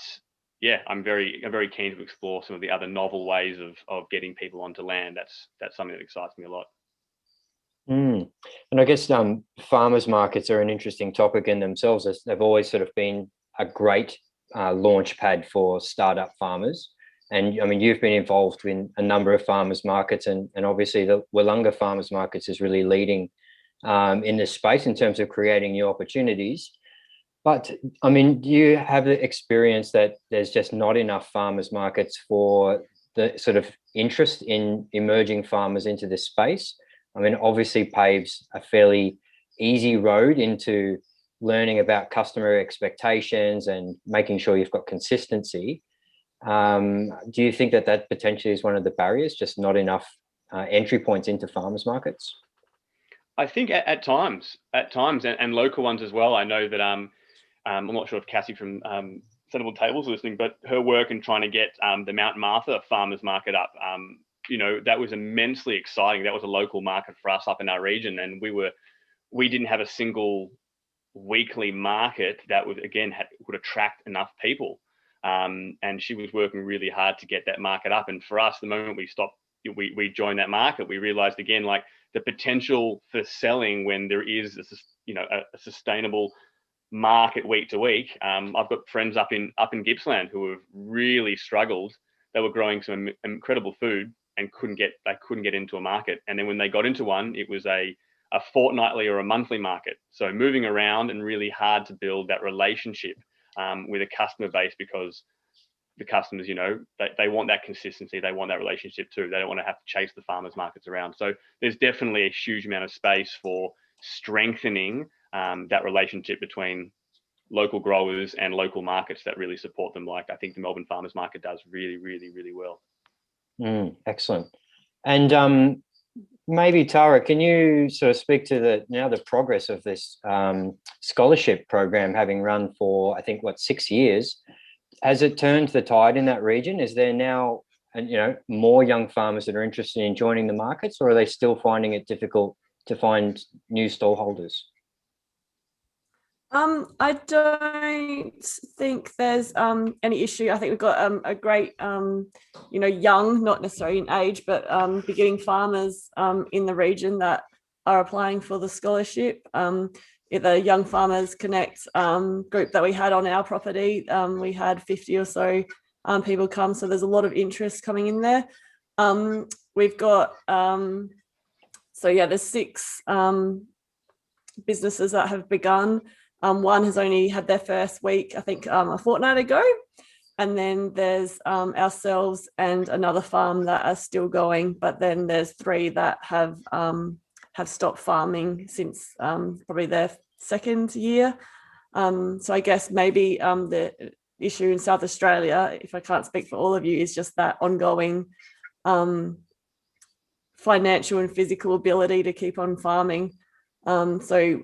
yeah, I'm very keen to explore some of the other novel ways of getting people onto land. That's something that excites me a lot. And I guess farmers markets are an interesting topic in themselves, as they've always sort of been a great launch pad for startup farmers. And I mean, you've been involved in a number of farmers markets, and obviously the Willunga Farmers Markets is really leading in this space in terms of creating new opportunities. But I mean, do you have the experience that there's just not enough farmers markets for the sort of interest in emerging farmers into this space? I mean, obviously paves a fairly easy road into learning about customer expectations and making sure you've got consistency. Do you think that potentially is one of the barriers, just not enough entry points into farmers markets? I think at times, and local ones as well. I know that I'm not sure if Cassie from Sustainable Tables is listening, but her work in trying to get the Mount Martha farmers market up, that was immensely exciting. That was a local market for us up in our region, and we didn't have a single weekly market that would attract enough people. And she was working really hard to get that market up. And for us, the moment we joined that market, we realized again, like the potential for selling when there is a sustainable market week to week. I've got friends up in Gippsland who have really struggled. They were growing some incredible food and couldn't get into a market. And then when they got into one, it was a fortnightly or a monthly market. So moving around and really hard to build that relationship with a customer base, because the customers, they want that consistency. They want that relationship too. They don't want to have to chase the farmers markets around. So there's definitely a huge amount of space for strengthening that relationship between local growers and local markets that really support them. Like I think the Melbourne Farmers Market does really, really, really well. Excellent. And maybe Tara, can you sort of speak to the progress of this scholarship program having run for, I think, 6 years? Has it turned the tide in that region? Is there now, more young farmers that are interested in joining the markets, or are they still finding it difficult to find new stallholders? I don't think there's any issue. I think we've got a great, young, not necessarily in age, but beginning farmers in the region that are applying for the scholarship. The Young Farmers Connect group that we had on our property, we had 50 or so people come. So there's a lot of interest coming in there. We've got, there's 6 businesses that have begun. One has only had their first week, I think, a fortnight ago. And then there's ourselves and another farm that are still going. But then there's 3 that have stopped farming since probably their second year. So I guess maybe the issue in South Australia, if I can't speak for all of you, is just that ongoing financial and physical ability to keep on farming. So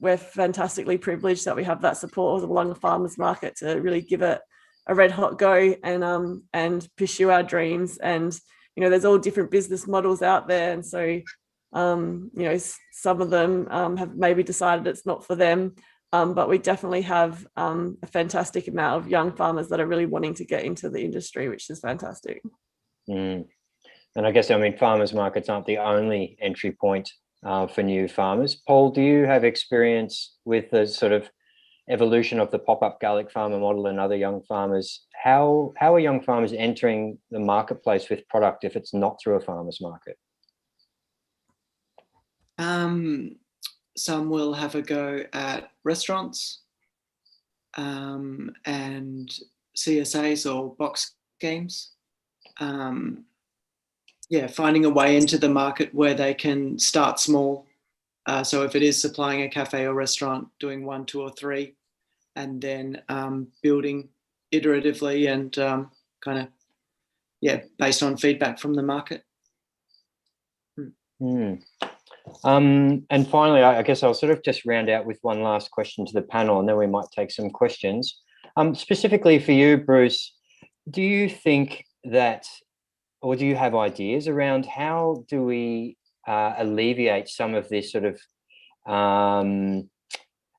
we're fantastically privileged that we have that support of the Wodonga Farmers Market to really give it a red hot go and pursue our dreams. And there's all different business models out there, and so some of them have maybe decided it's not for them, but we definitely have a fantastic amount of young farmers that are really wanting to get into the industry, which is fantastic. And I guess farmers markets aren't the only entry point for new farmers. Paul, do you have experience with the sort of evolution of the pop-up garlic farmer model and other young farmers? How are young farmers entering the marketplace with product if it's not through a farmers market? Some will have a go at restaurants and CSAs or box schemes. Finding a way into the market where they can start small. So if it is supplying a cafe or restaurant, doing 1, 2 or 3, and then building iteratively and based on feedback from the market. And finally, I guess I'll sort of just round out with one last question to the panel, and then we might take some questions. Specifically for you, Bruce, do you think that, or do you have ideas around how do we alleviate some of this sort of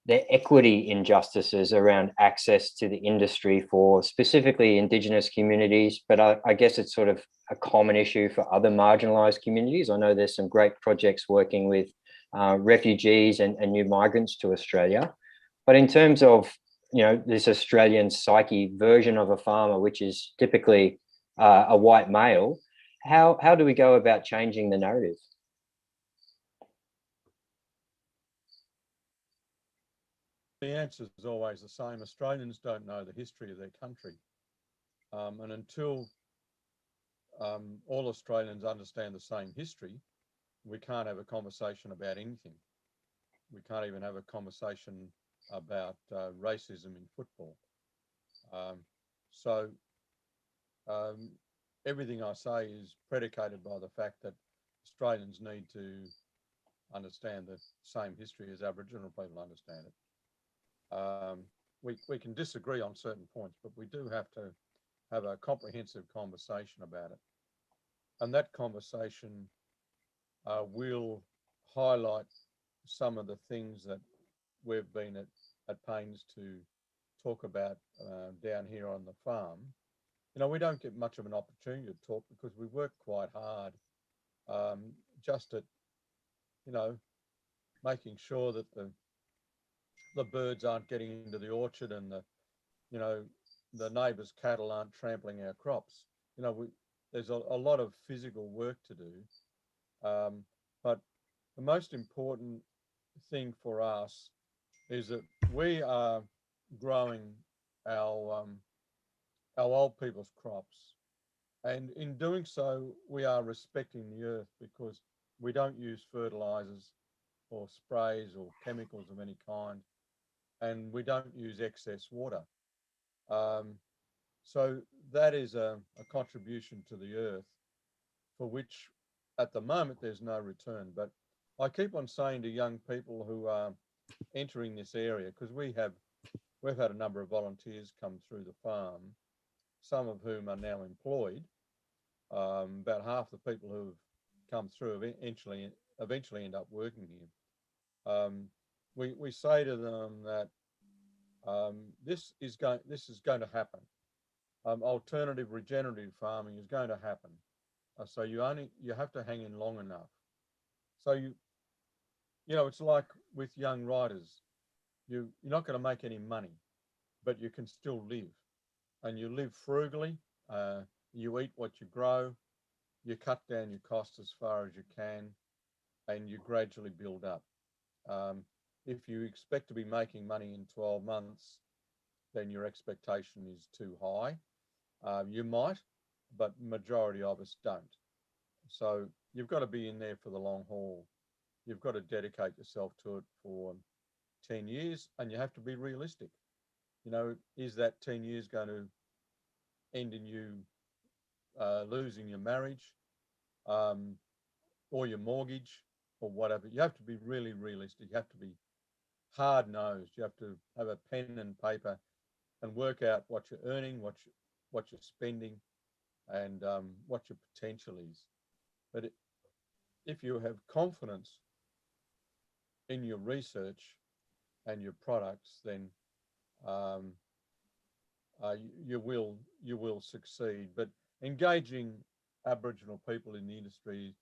the equity injustices around access to the industry for specifically Indigenous communities, but I guess it's sort of a common issue for other marginalised communities? I know there's some great projects working with refugees and new migrants to Australia, but in terms of this Australian psyche version of a farmer, which is typically a white male, how do we go about changing the narrative? The answer is always the same. Australians don't know the history of their country. And until all Australians understand the same history, we can't have a conversation about anything. We can't even have a conversation about racism in football. Everything I say is predicated by the fact that Australians need to understand the same history as Aboriginal people understand it. We can disagree on certain points, but we do have to have a comprehensive conversation about it. And that conversation will highlight some of the things that we've been at pains to talk about down here on the farm. We don't get much of an opportunity to talk because we work quite hard just at, making sure that the the birds aren't getting into the orchard, and the neighbours' cattle aren't trampling our crops. There's a lot of physical work to do, but the most important thing for us is that we are growing our old people's crops, and in doing so, we are respecting the earth because we don't use fertilizers or sprays or chemicals of any kind, and we don't use excess water. Um, so that is a contribution to the earth for which at the moment there's no return. But I keep on saying to young people who are entering this area, because we've had a number of volunteers come through the farm, some of whom are now employed. About half the people who've come through eventually end up working here. We say to them that this is going to happen. Alternative regenerative farming is going to happen. So you have to hang in long enough. So it's like with young riders, you're not going to make any money, but you can still live, and you live frugally. You eat what you grow, you cut down your costs as far as you can, and you gradually build up. If you expect to be making money in 12 months, then your expectation is too high. You might, but majority of us don't. So you've got to be in there for the long haul. You've got to dedicate yourself to it for 10 years, and you have to be realistic. Is that 10 years going to end in you losing your marriage or your mortgage or whatever? You have to be really realistic. You have to be hard-nosed. You have to have a pen and paper and work out what you're earning, what you're spending, and what your potential is. But if you have confidence in your research and your products, then you will succeed. But engaging Aboriginal people in the industry,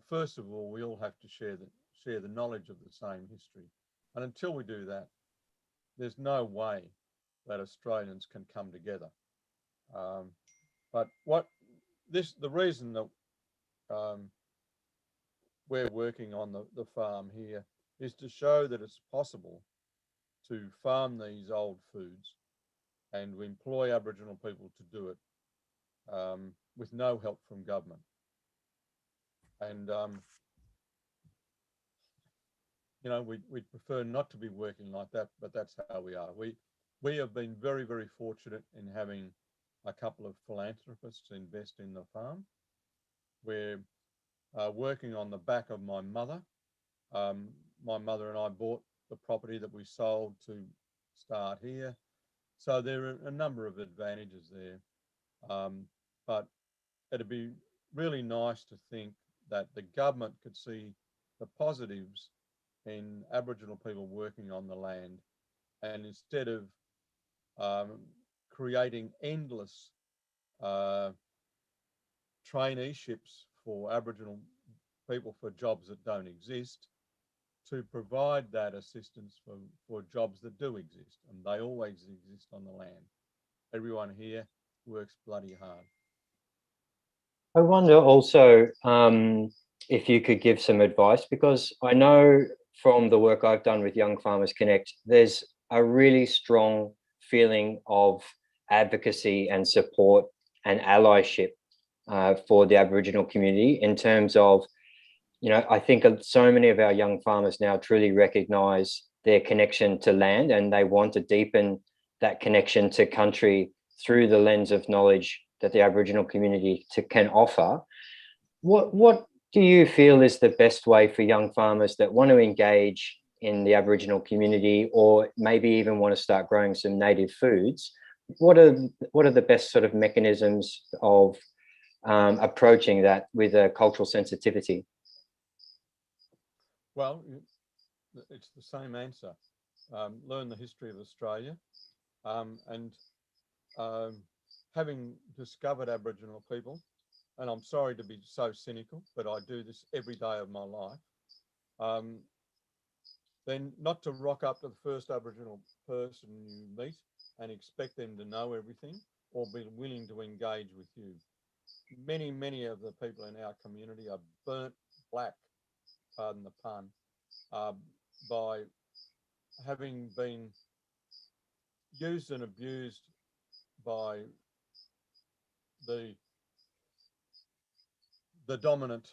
first of all, we all have to share the knowledge of the same history, and until we do that, there's no way that Australians can come together. But the reason that we're working on the farm here is to show that it's possible to farm these old foods and we employ Aboriginal people to do it with no help from government. And, we'd prefer not to be working like that, but that's how we are. We have been very, very fortunate in having a couple of philanthropists invest in the farm. We're working on the back of my mother. My mother and I bought the property that we sold to start here. So there are a number of advantages there. But it'd be really nice to think that the government could see the positives in Aboriginal people working on the land, and instead of creating endless traineeships for Aboriginal people for jobs that don't exist, to provide that assistance for jobs that do exist, and they always exist on the land. Everyone here works bloody hard. I wonder also if you could give some advice, because I know from the work I've done with Young Farmers Connect, there's a really strong feeling of advocacy and support and allyship for the Aboriginal community in terms of, I think so many of our young farmers now truly recognise their connection to land, and they want to deepen that connection to country through the lens of knowledge that the Aboriginal community can offer. What do you feel is the best way for young farmers that want to engage in the Aboriginal community, or maybe even want to start growing some native foods? What are the best sort of mechanisms of approaching that with a cultural sensitivity? Well, it's the same answer. Learn the history of Australia, and having discovered Aboriginal people, and I'm sorry to be so cynical, but I do this every day of my life. then not to rock up to the first Aboriginal person you meet and expect them to know everything or be willing to engage with you. Many of the people in our community are burnt black, pardon the pun, by having been used and abused by the dominant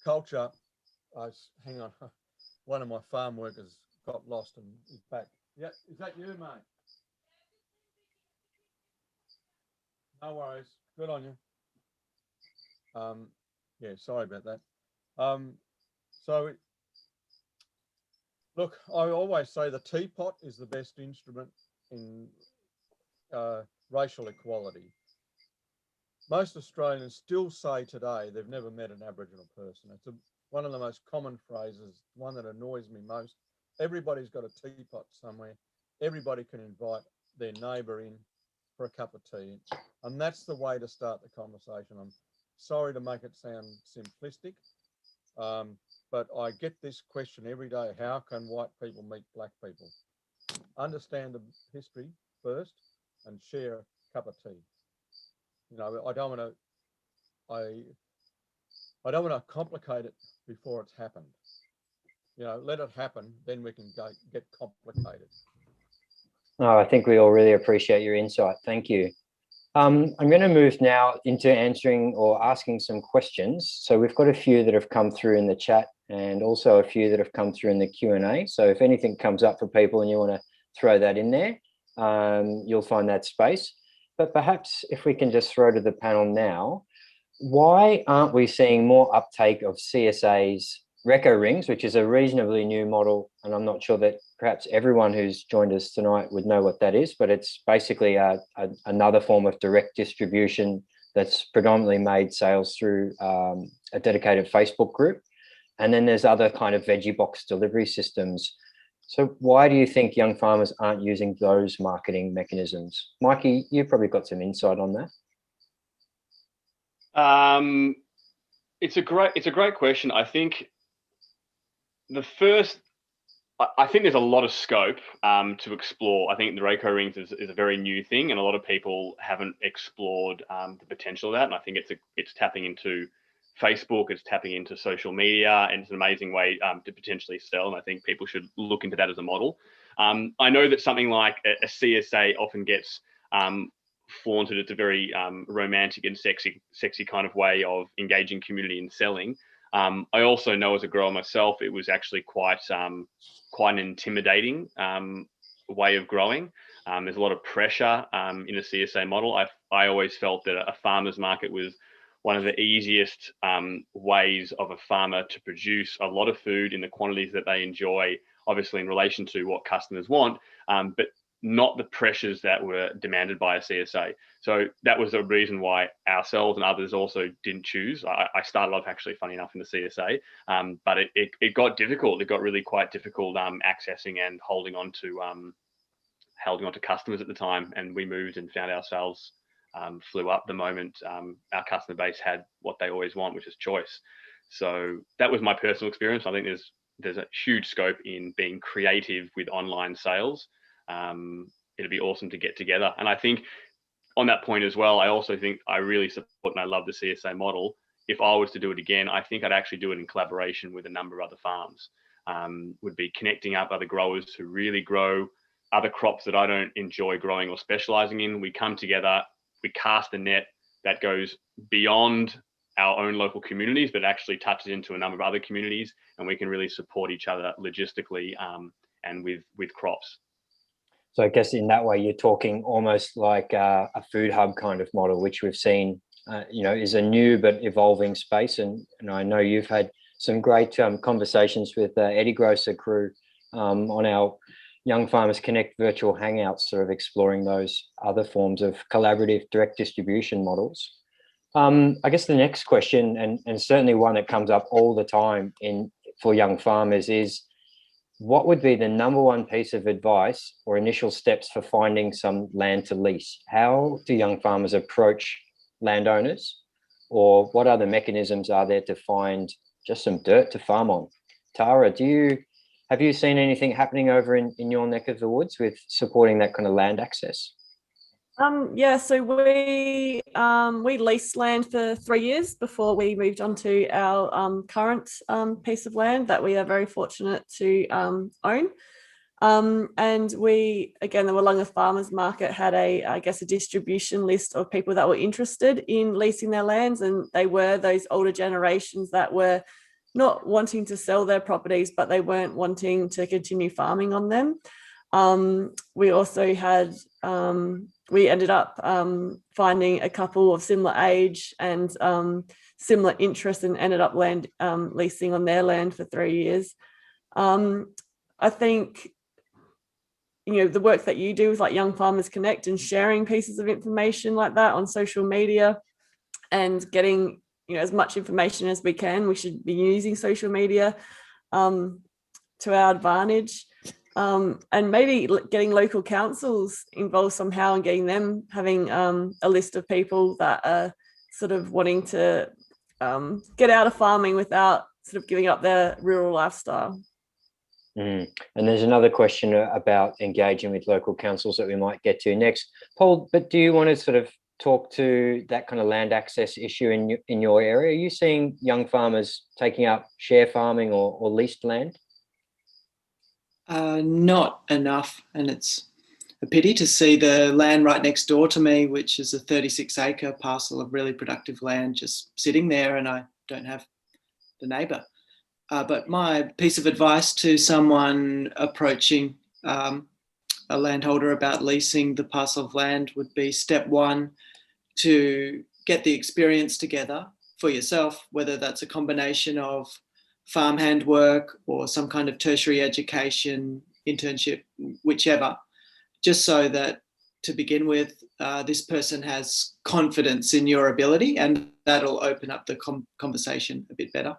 culture. Hang on, one of my farm workers got lost and is back. Yeah, is that you, mate? No worries. Good on you. Yeah, sorry about that. Look, I always say the teapot is the best instrument in racial equality. Most Australians still say today they've never met an Aboriginal person. It's one of the most common phrases, one that annoys me most. Everybody's got a teapot somewhere. Everybody can invite their neighbour in for a cup of tea. And that's the way to start the conversation. I'm sorry to make it sound simplistic, but I get this question every day. How can white people meet black people? Understand the history first and share a cup of tea. You know, I don't want to complicate it before it's happened. You know, let it happen, then we can get complicated. No, I think we all really appreciate your insight. Thank you. I'm going to move now into answering or asking some questions. So we've got a few that have come through in the chat and also a few that have come through in the Q&A. So if anything comes up for people and you want to throw that in there, you'll find that space. But perhaps if we can just throw to the panel now, why aren't we seeing more uptake of CSA's Reco rings, which is a reasonably new model, and I'm not sure that perhaps everyone who's joined us tonight would know what that is, but it's basically another form of direct distribution that's predominantly made sales through a dedicated Facebook group. And then there's other kind of veggie box delivery systems. So why do you think young farmers aren't using those marketing mechanisms? Mikey, you've probably got some insight on that. It's a great question. I think I think there's a lot of scope to explore. I think the Reco rings is a very new thing, and a lot of people haven't explored the potential of that. And I think it's tapping into Facebook, it's tapping into social media, and it's an amazing way to potentially sell. And I think people should look into that as a model. I know that something like a CSA often gets flaunted. It's a very romantic and sexy kind of way of engaging community and selling. I also know as a grower myself, it was actually quite an intimidating way of growing. There's a lot of pressure in a CSA model. I always felt that a farmer's market was one of the easiest ways of a farmer to produce a lot of food in the quantities that they enjoy, obviously in relation to what customers want, but not the pressures that were demanded by a CSA. So that was the reason why ourselves and others also didn't choose. I started off actually, funny enough, in the CSA, but it got difficult. It got really quite difficult accessing and holding on to customers at the time. And we moved and found ourselves flew up the moment our customer base had what they always want, which is choice. So that was my personal experience. I think there's a huge scope in being creative with online sales. It'd be awesome to get together. And I think on that point as well, I also think I really support and I love the CSA model. If I was to do it again, I think I'd actually do it in collaboration with a number of other farms. Would be connecting up other growers who really grow other crops that I don't enjoy growing or specializing in. We come together, we cast a net that goes beyond our own local communities, but actually touches into a number of other communities, and we can really support each other logistically and with crops. So I guess in that way, you're talking almost like a food hub kind of model, which we've seen, is a new but evolving space. And I know you've had some great conversations with Eddie Grosser crew on our Young Farmers Connect virtual hangouts, sort of exploring those other forms of collaborative direct distribution models. I guess the next question, and certainly one that comes up all the time for young farmers, is what would be the number one piece of advice or initial steps for finding some land to lease? How do young farmers approach landowners, or what other mechanisms are there to find just some dirt to farm on? Tara, have you seen anything happening over in your neck of the woods with supporting that kind of land access? Yeah, so we leased land for 3 years before we moved on to our current piece of land that we are very fortunate to own. And we, again, the Wollonga Farmers Market had a distribution list of people that were interested in leasing their lands, and they were those older generations that were not wanting to sell their properties, but they weren't wanting to continue farming on them. We also had, we ended up finding a couple of similar age and similar interests, and ended up leasing on their land for 3 years. I think, the work that you do with like Young Farmers Connect and sharing pieces of information like that on social media and getting, as much information as we can, we should be using social media to our advantage. And maybe getting local councils involved somehow and getting them having a list of people that are sort of wanting to get out of farming without sort of giving up their rural lifestyle. And there's another question about engaging with local councils that we might get to next. Paul, but do you want to sort of talk to that kind of land access issue in your area? Are you seeing young farmers taking up share farming or leased land? Not enough, and it's a pity to see the land right next door to me, which is a 36-acre parcel of really productive land, just sitting there, and I don't have the neighbour. But my piece of advice to someone approaching a landholder about leasing the parcel of land would be, step one, to get the experience together for yourself, whether that's a combination of farmhand work or some kind of tertiary education, internship, whichever, just so that to begin with, this person has confidence in your ability, and that'll open up the conversation a bit better.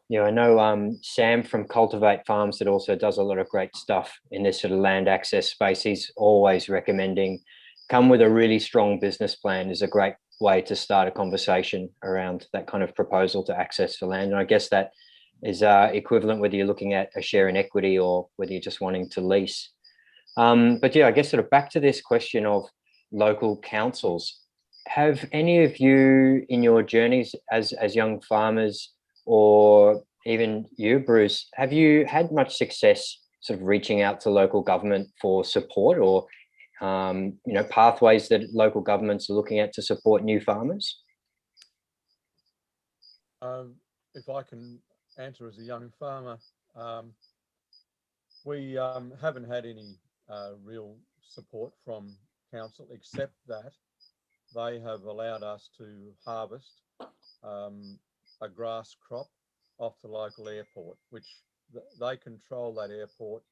Yeah, I know Sam from Cultivate Farms that also does a lot of great stuff in this sort of land access space. He's always recommending come with a really strong business plan is a great way to start a conversation around that kind of proposal to access the land. And I guess that is equivalent whether you're looking at a share in equity or whether you're just wanting to lease. But yeah, I guess sort of back to this question of local councils. Have any of you in your journeys as young farmers, or even you, Bruce, have you had much success sort of reaching out to local government for support, or pathways that local governments are looking at to support new farmers? If I can answer as a young farmer, we haven't had any real support from council, except that they have allowed us to harvest a grass crop off the local airport, which they control that airport.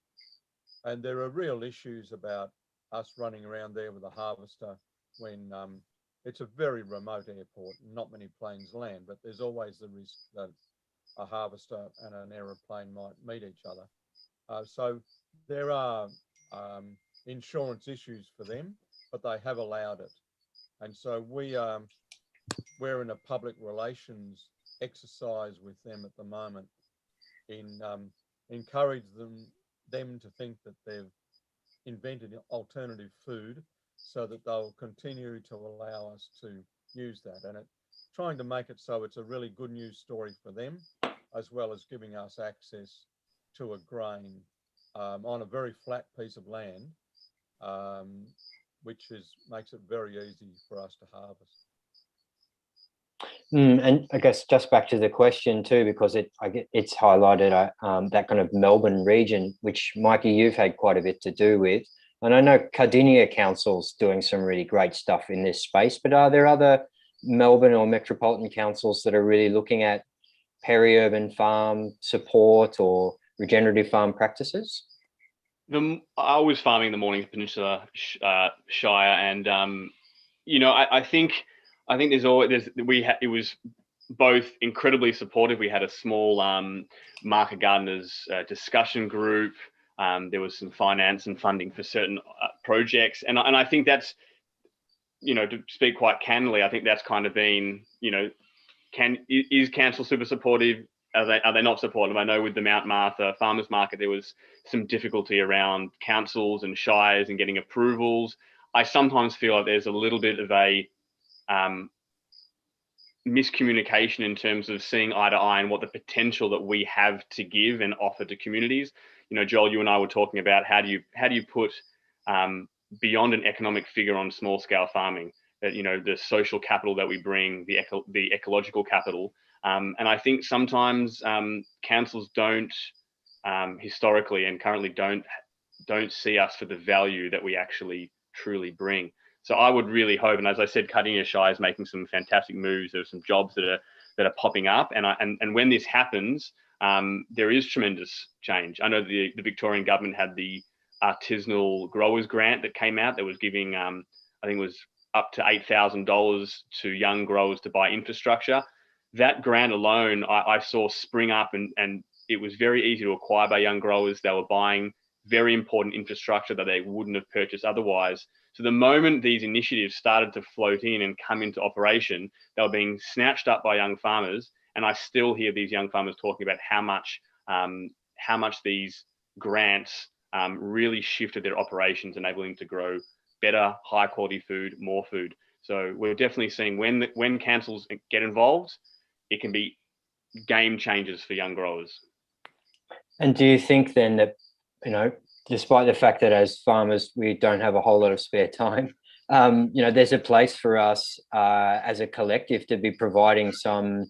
And there are real issues about us running around there with a harvester when it's a very remote airport, not many planes land, but there's always the risk that a harvester and an aeroplane might meet each other. So there are insurance issues for them, but they have allowed it. And so we're in a public relations exercise with them at the moment in encourage them to think that they've invented alternative food so that they'll continue to allow us to use that, and trying to make it so it's a really good news story for them, as well as giving us access to a grain on a very flat piece of land, which makes it very easy for us to harvest. And I guess just back to the question too, because it's highlighted that kind of Melbourne region, which Mikey, you've had quite a bit to do with. And I know Cardinia Council's doing some really great stuff in this space, but are there other Melbourne or metropolitan councils that are really looking at peri-urban farm support or regenerative farm practices? I was farming the Mornings Peninsula Shire, and I think it was both incredibly supportive. We had a small market gardeners discussion group. There was some finance and funding for certain projects, and I think that's, to speak quite candidly, I think that's kind of been, is council super supportive? are they not supportive? I know with the Mount Martha Farmers Market, there was some difficulty around councils and shires and getting approvals. I sometimes feel like there's a little bit of a miscommunication in terms of seeing eye to eye and what the potential that we have to give and offer to communities. You know, Joel, you and I were talking about how do you put beyond an economic figure on small scale farming, that, you know, the social capital that we bring, the ecological capital. And I think sometimes councils don't historically and currently don't see us for the value that we actually truly bring. So I would really hope, and as I said, Cardinia Shire is making some fantastic moves. There's some jobs that are popping up, and when this happens, there is tremendous change. I know the Victorian government had the artisanal growers grant that came out that was giving, I think it was up to $8,000 to young growers to buy infrastructure. That grant alone, I saw spring up, and it was very easy to acquire by young growers. They were buying very important infrastructure that they wouldn't have purchased otherwise. So the moment these initiatives started to float in and come into operation, they were being snatched up by young farmers. And I still hear these young farmers talking about how much these grants really shifted their operations, enabling them to grow better, high quality food, more food. So we're definitely seeing when councils get involved, it can be game changers for young growers. And do you think then that, you know, despite the fact that as farmers we don't have a whole lot of spare time, you know, there's a place for us as a collective to be providing some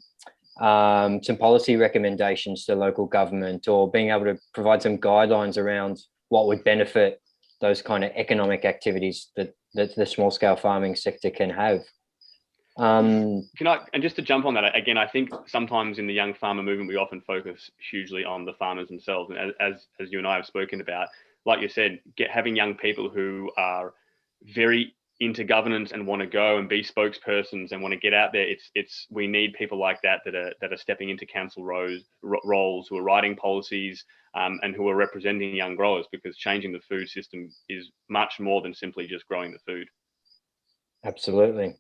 policy recommendations to local government, or being able to provide some guidelines around what would benefit those kind of economic activities that the small scale farming sector can have. And just to jump on that again, I think sometimes in the young farmer movement, we often focus hugely on the farmers themselves. And as you and I have spoken about, like you said, having young people who are very into governance and want to go and be spokespersons and want to get out there. We need people like that are stepping into council roles, who are writing policies, and who are representing young growers, because changing the food system is much more than simply just growing the food. Absolutely.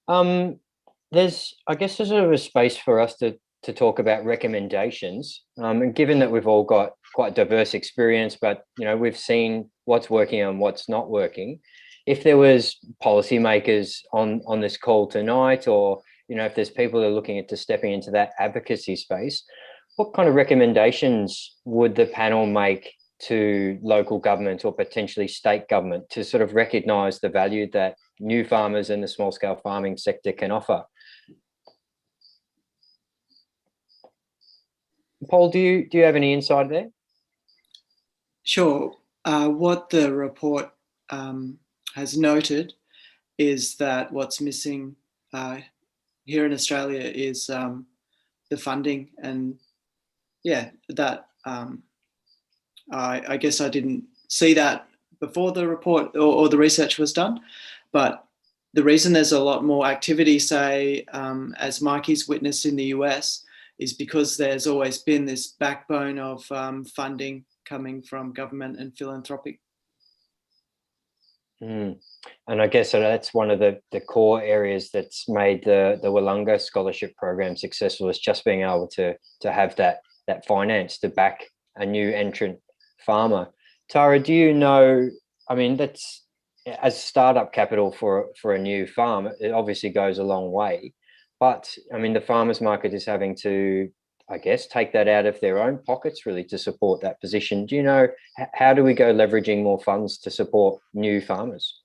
There's sort of a space for us to talk about recommendations. And given that we've all got quite diverse experience, but, you know, we've seen what's working and what's not working. If there was policymakers on this call tonight, or, you know, if there's people that are looking into stepping into that advocacy space, what kind of recommendations would the panel make to local government or potentially state government to sort of recognise the value that new farmers in the small scale farming sector can offer? Paul, do you have any insight there? Sure. What the report has noted is that what's missing here in Australia is the funding, and that I guess I didn't see that before the report or the research was done, but the reason there's a lot more activity, say, as Mikey's witnessed in the US, is because there's always been this backbone of funding coming from government and philanthropic. And I guess that's one of the core areas that's made the Willunga Scholarship Program successful, is just being able to have that finance to back a new entrant farmer. Tara, do you know, I mean, that's, as startup capital for a new farm, it obviously goes a long way. But I mean, the farmers market is having to, I guess, take that out of their own pockets really to support that position. Do you know, how do we go leveraging more funds to support new farmers?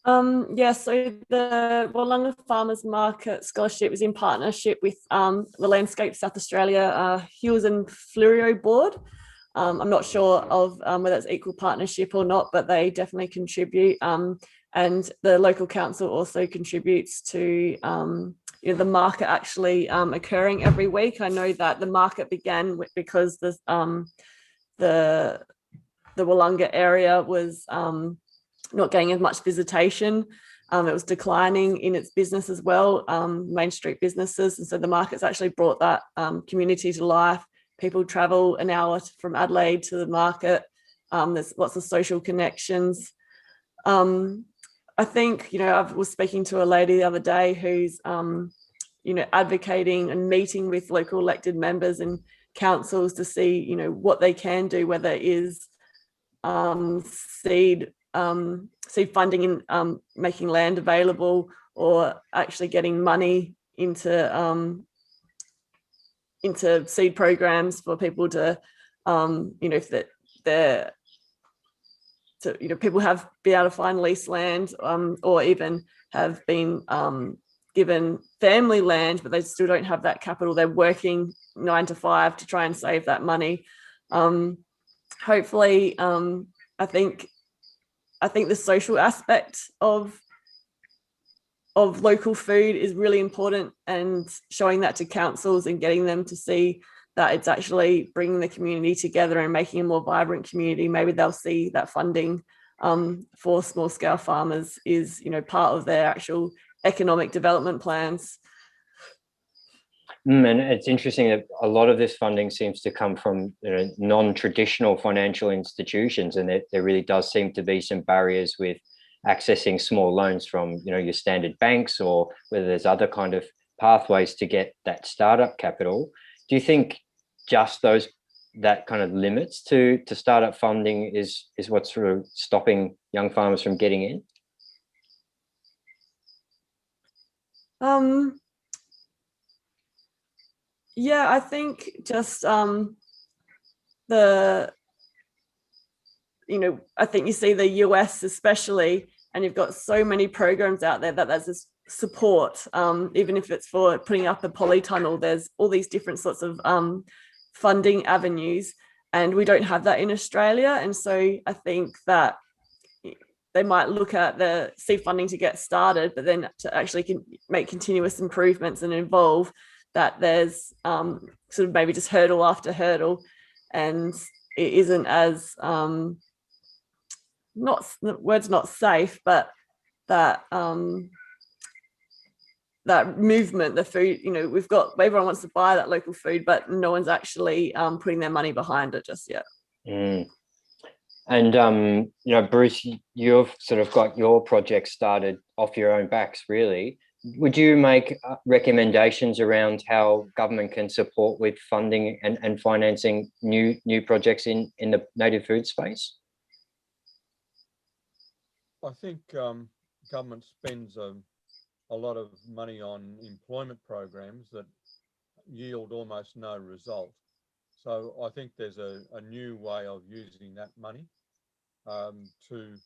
So the Willunga Farmers Market Scholarship is in partnership with the Landscape South Australia Hughes and Flurio Board. I'm not sure of whether it's equal partnership or not, but they definitely contribute. And the local council also contributes to the market actually occurring every week. I know that the market began because the Willunga area was not getting as much visitation. It was declining in its business as well, Main Street businesses. And so the market's actually brought that community to life. People travel an hour from Adelaide to the market. There's lots of social connections. I think, I was speaking to a lady the other day who's advocating and meeting with local elected members and councils to see, what they can do, whether it is seed funding and making land available, or actually getting money into seed programs for people to, if they're people have been able to find leased land, or even have been given family land, but they still don't have that capital. They're working 9 to 5 to try and save that money. Hopefully, I think the social aspect of local food is really important, and showing that to councils and getting them to see that it's actually bringing the community together and making a more vibrant community. Maybe they'll see that funding for small scale farmers is, part of their actual economic development plans. And it's interesting that a lot of this funding seems to come from non-traditional financial institutions, and there really does seem to be some barriers with accessing small loans from your standard banks, or whether there's other kind of pathways to get that startup capital. Do you think just that kind of limits to startup funding is what's sort of stopping young farmers from getting in? Yeah, I think just I think you see the US especially, and you've got so many programs out there that there's this support, even if it's for putting up a polytunnel. There's all these different sorts of funding avenues, and we don't have that in Australia. And so I think that they might look at the seed funding to get started, but then to actually make continuous improvements and involve that, there's sort of maybe just hurdle after hurdle, and it isn't as not safe, but that that movement, the food, we've got, everyone wants to buy that local food, but no one's actually putting their money behind it just yet. And Bruce, you've sort of got your project started off your own backs, really. Would you make recommendations around how government can support with funding and financing new projects in the native food space? I think government spends a lot of money on employment programs that yield almost no result. So I think there's a new way of using that money to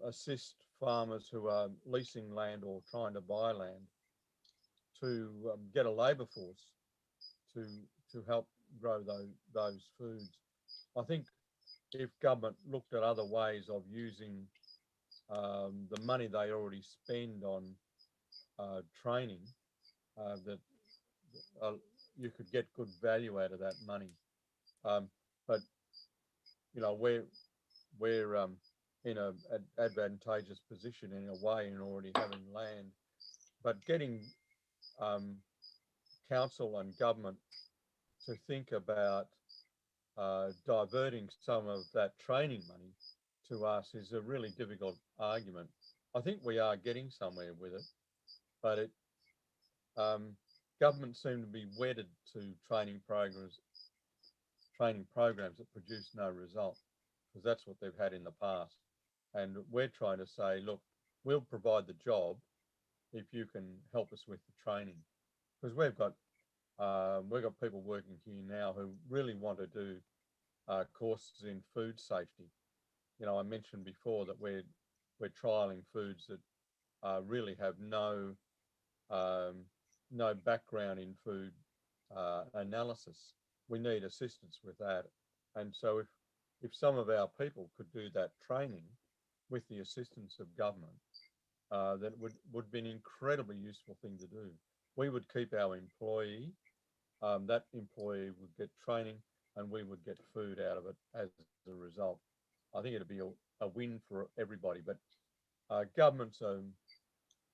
assist farmers who are leasing land or trying to buy land, to get a labour force to help grow those foods. I think if government looked at other ways of using the money they already spend on training, that you could get good value out of that money. But we're in an advantageous position in a way in already having land, but getting council and government to think about diverting some of that training money to us is a really difficult argument. I think we are getting somewhere with it, but government seem to be wedded to training programs that produce no result, because that's what they've had in the past. And we're trying to say, look, we'll provide the job if you can help us with the training, because we've got people working here now who really want to do courses in food safety. I mentioned before that we're trialing foods that really have no background in food analysis. We need assistance with that, and so if some of our people could do that training with the assistance of government, that would be an incredibly useful thing to do. We would keep our employee, that employee would get training, and we would get food out of it as a result. I think it'd be a win for everybody, but governments are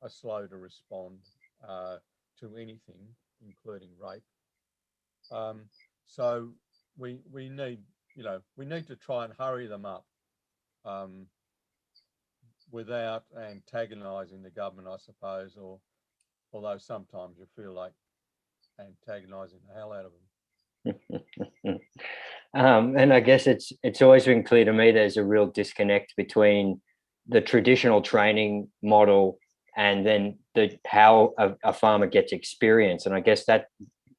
slow to respond to anything, including rape. So we need to try and hurry them up without antagonising the government, I suppose, or although sometimes you feel like antagonising the hell out of them. And I guess it's always been clear to me there's a real disconnect between the traditional training model and then how a farmer gets experience. And I guess that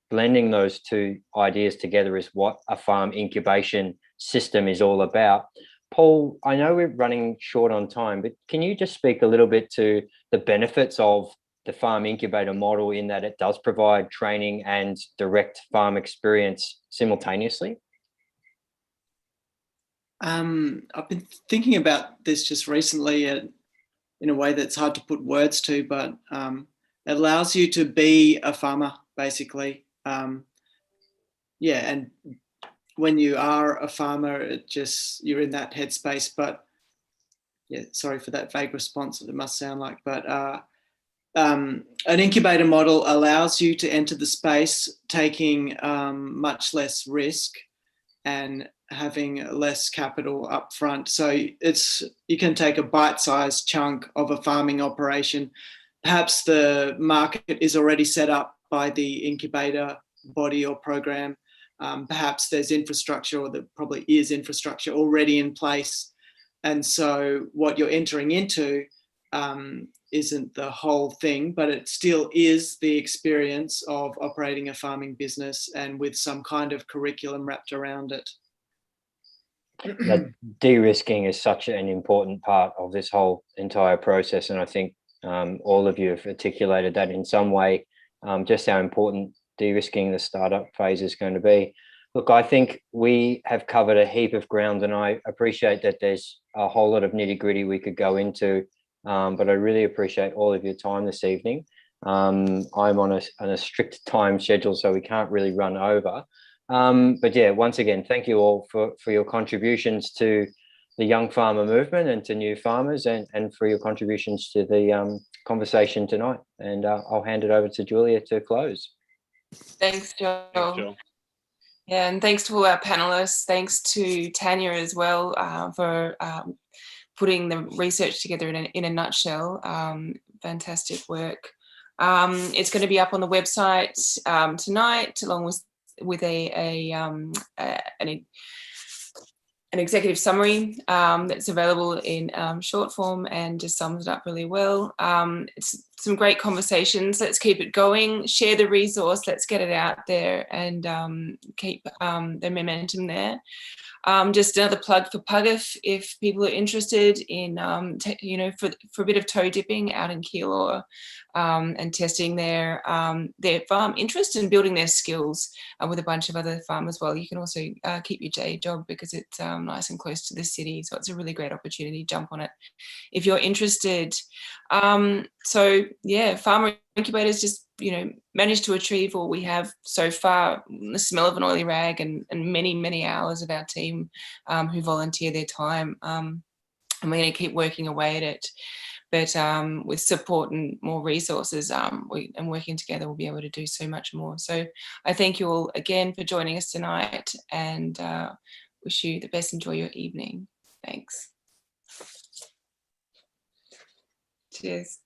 blending those two ideas together is what a farm incubation system is all about. Paul, I know we're running short on time, but can you just speak a little bit to the benefits of the farm incubator model in that it does provide training and direct farm experience simultaneously? I've been thinking about this just recently in a way that's hard to put words to, but it allows you to be a farmer, basically. Yeah, and when you are a farmer, you're in that headspace. But yeah, sorry for that vague response. It must sound like, but an incubator model allows you to enter the space taking much less risk and having less capital up front. So you can take a bite-sized chunk of a farming operation. Perhaps the market is already set up by the incubator body or program. Perhaps there's infrastructure, or there probably is infrastructure already in place. And so what you're entering into isn't the whole thing, but it still is the experience of operating a farming business and with some kind of curriculum wrapped around it. That de-risking is such an important part of this whole entire process. And I think all of you have articulated that in some way, just how important de-risking the startup phase is going to be. Look, I think we have covered a heap of ground, and I appreciate that there's a whole lot of nitty-gritty we could go into, but I really appreciate all of your time this evening. I'm on a strict time schedule, so we can't really run over. But yeah, once again, thank you all for your contributions to the young farmer movement and to new farmers, and for your contributions to the conversation tonight. And I'll hand it over to Julia to close. Thanks, Joel. Thanks, Joel. Yeah, and thanks to all our panelists. Thanks to Tanya as well for putting the research together in a nutshell. Fantastic work. It's going to be up on the website tonight, along with an executive summary that's available in short form and just sums it up really well. It's some great conversations. Let's keep it going. Share the resource. Let's get it out there and keep the momentum there. Just another plug for Puggiff if people are interested in, for a bit of toe dipping out in Keilor and testing their farm interest and building their skills with a bunch of other farmers. Well, you can also keep your day job because it's nice and close to the city. So it's a really great opportunity. Jump on it if you're interested. So yeah, farmer incubators just managed to achieve all we have so far, the smell of an oily rag and many hours of our team who volunteer their time, and we're going to keep working away at it, but with support and more resources and working together, we'll be able to do so much more. So I thank you all again for joining us tonight, and wish you the best. Enjoy your evening. Thanks. Cheers.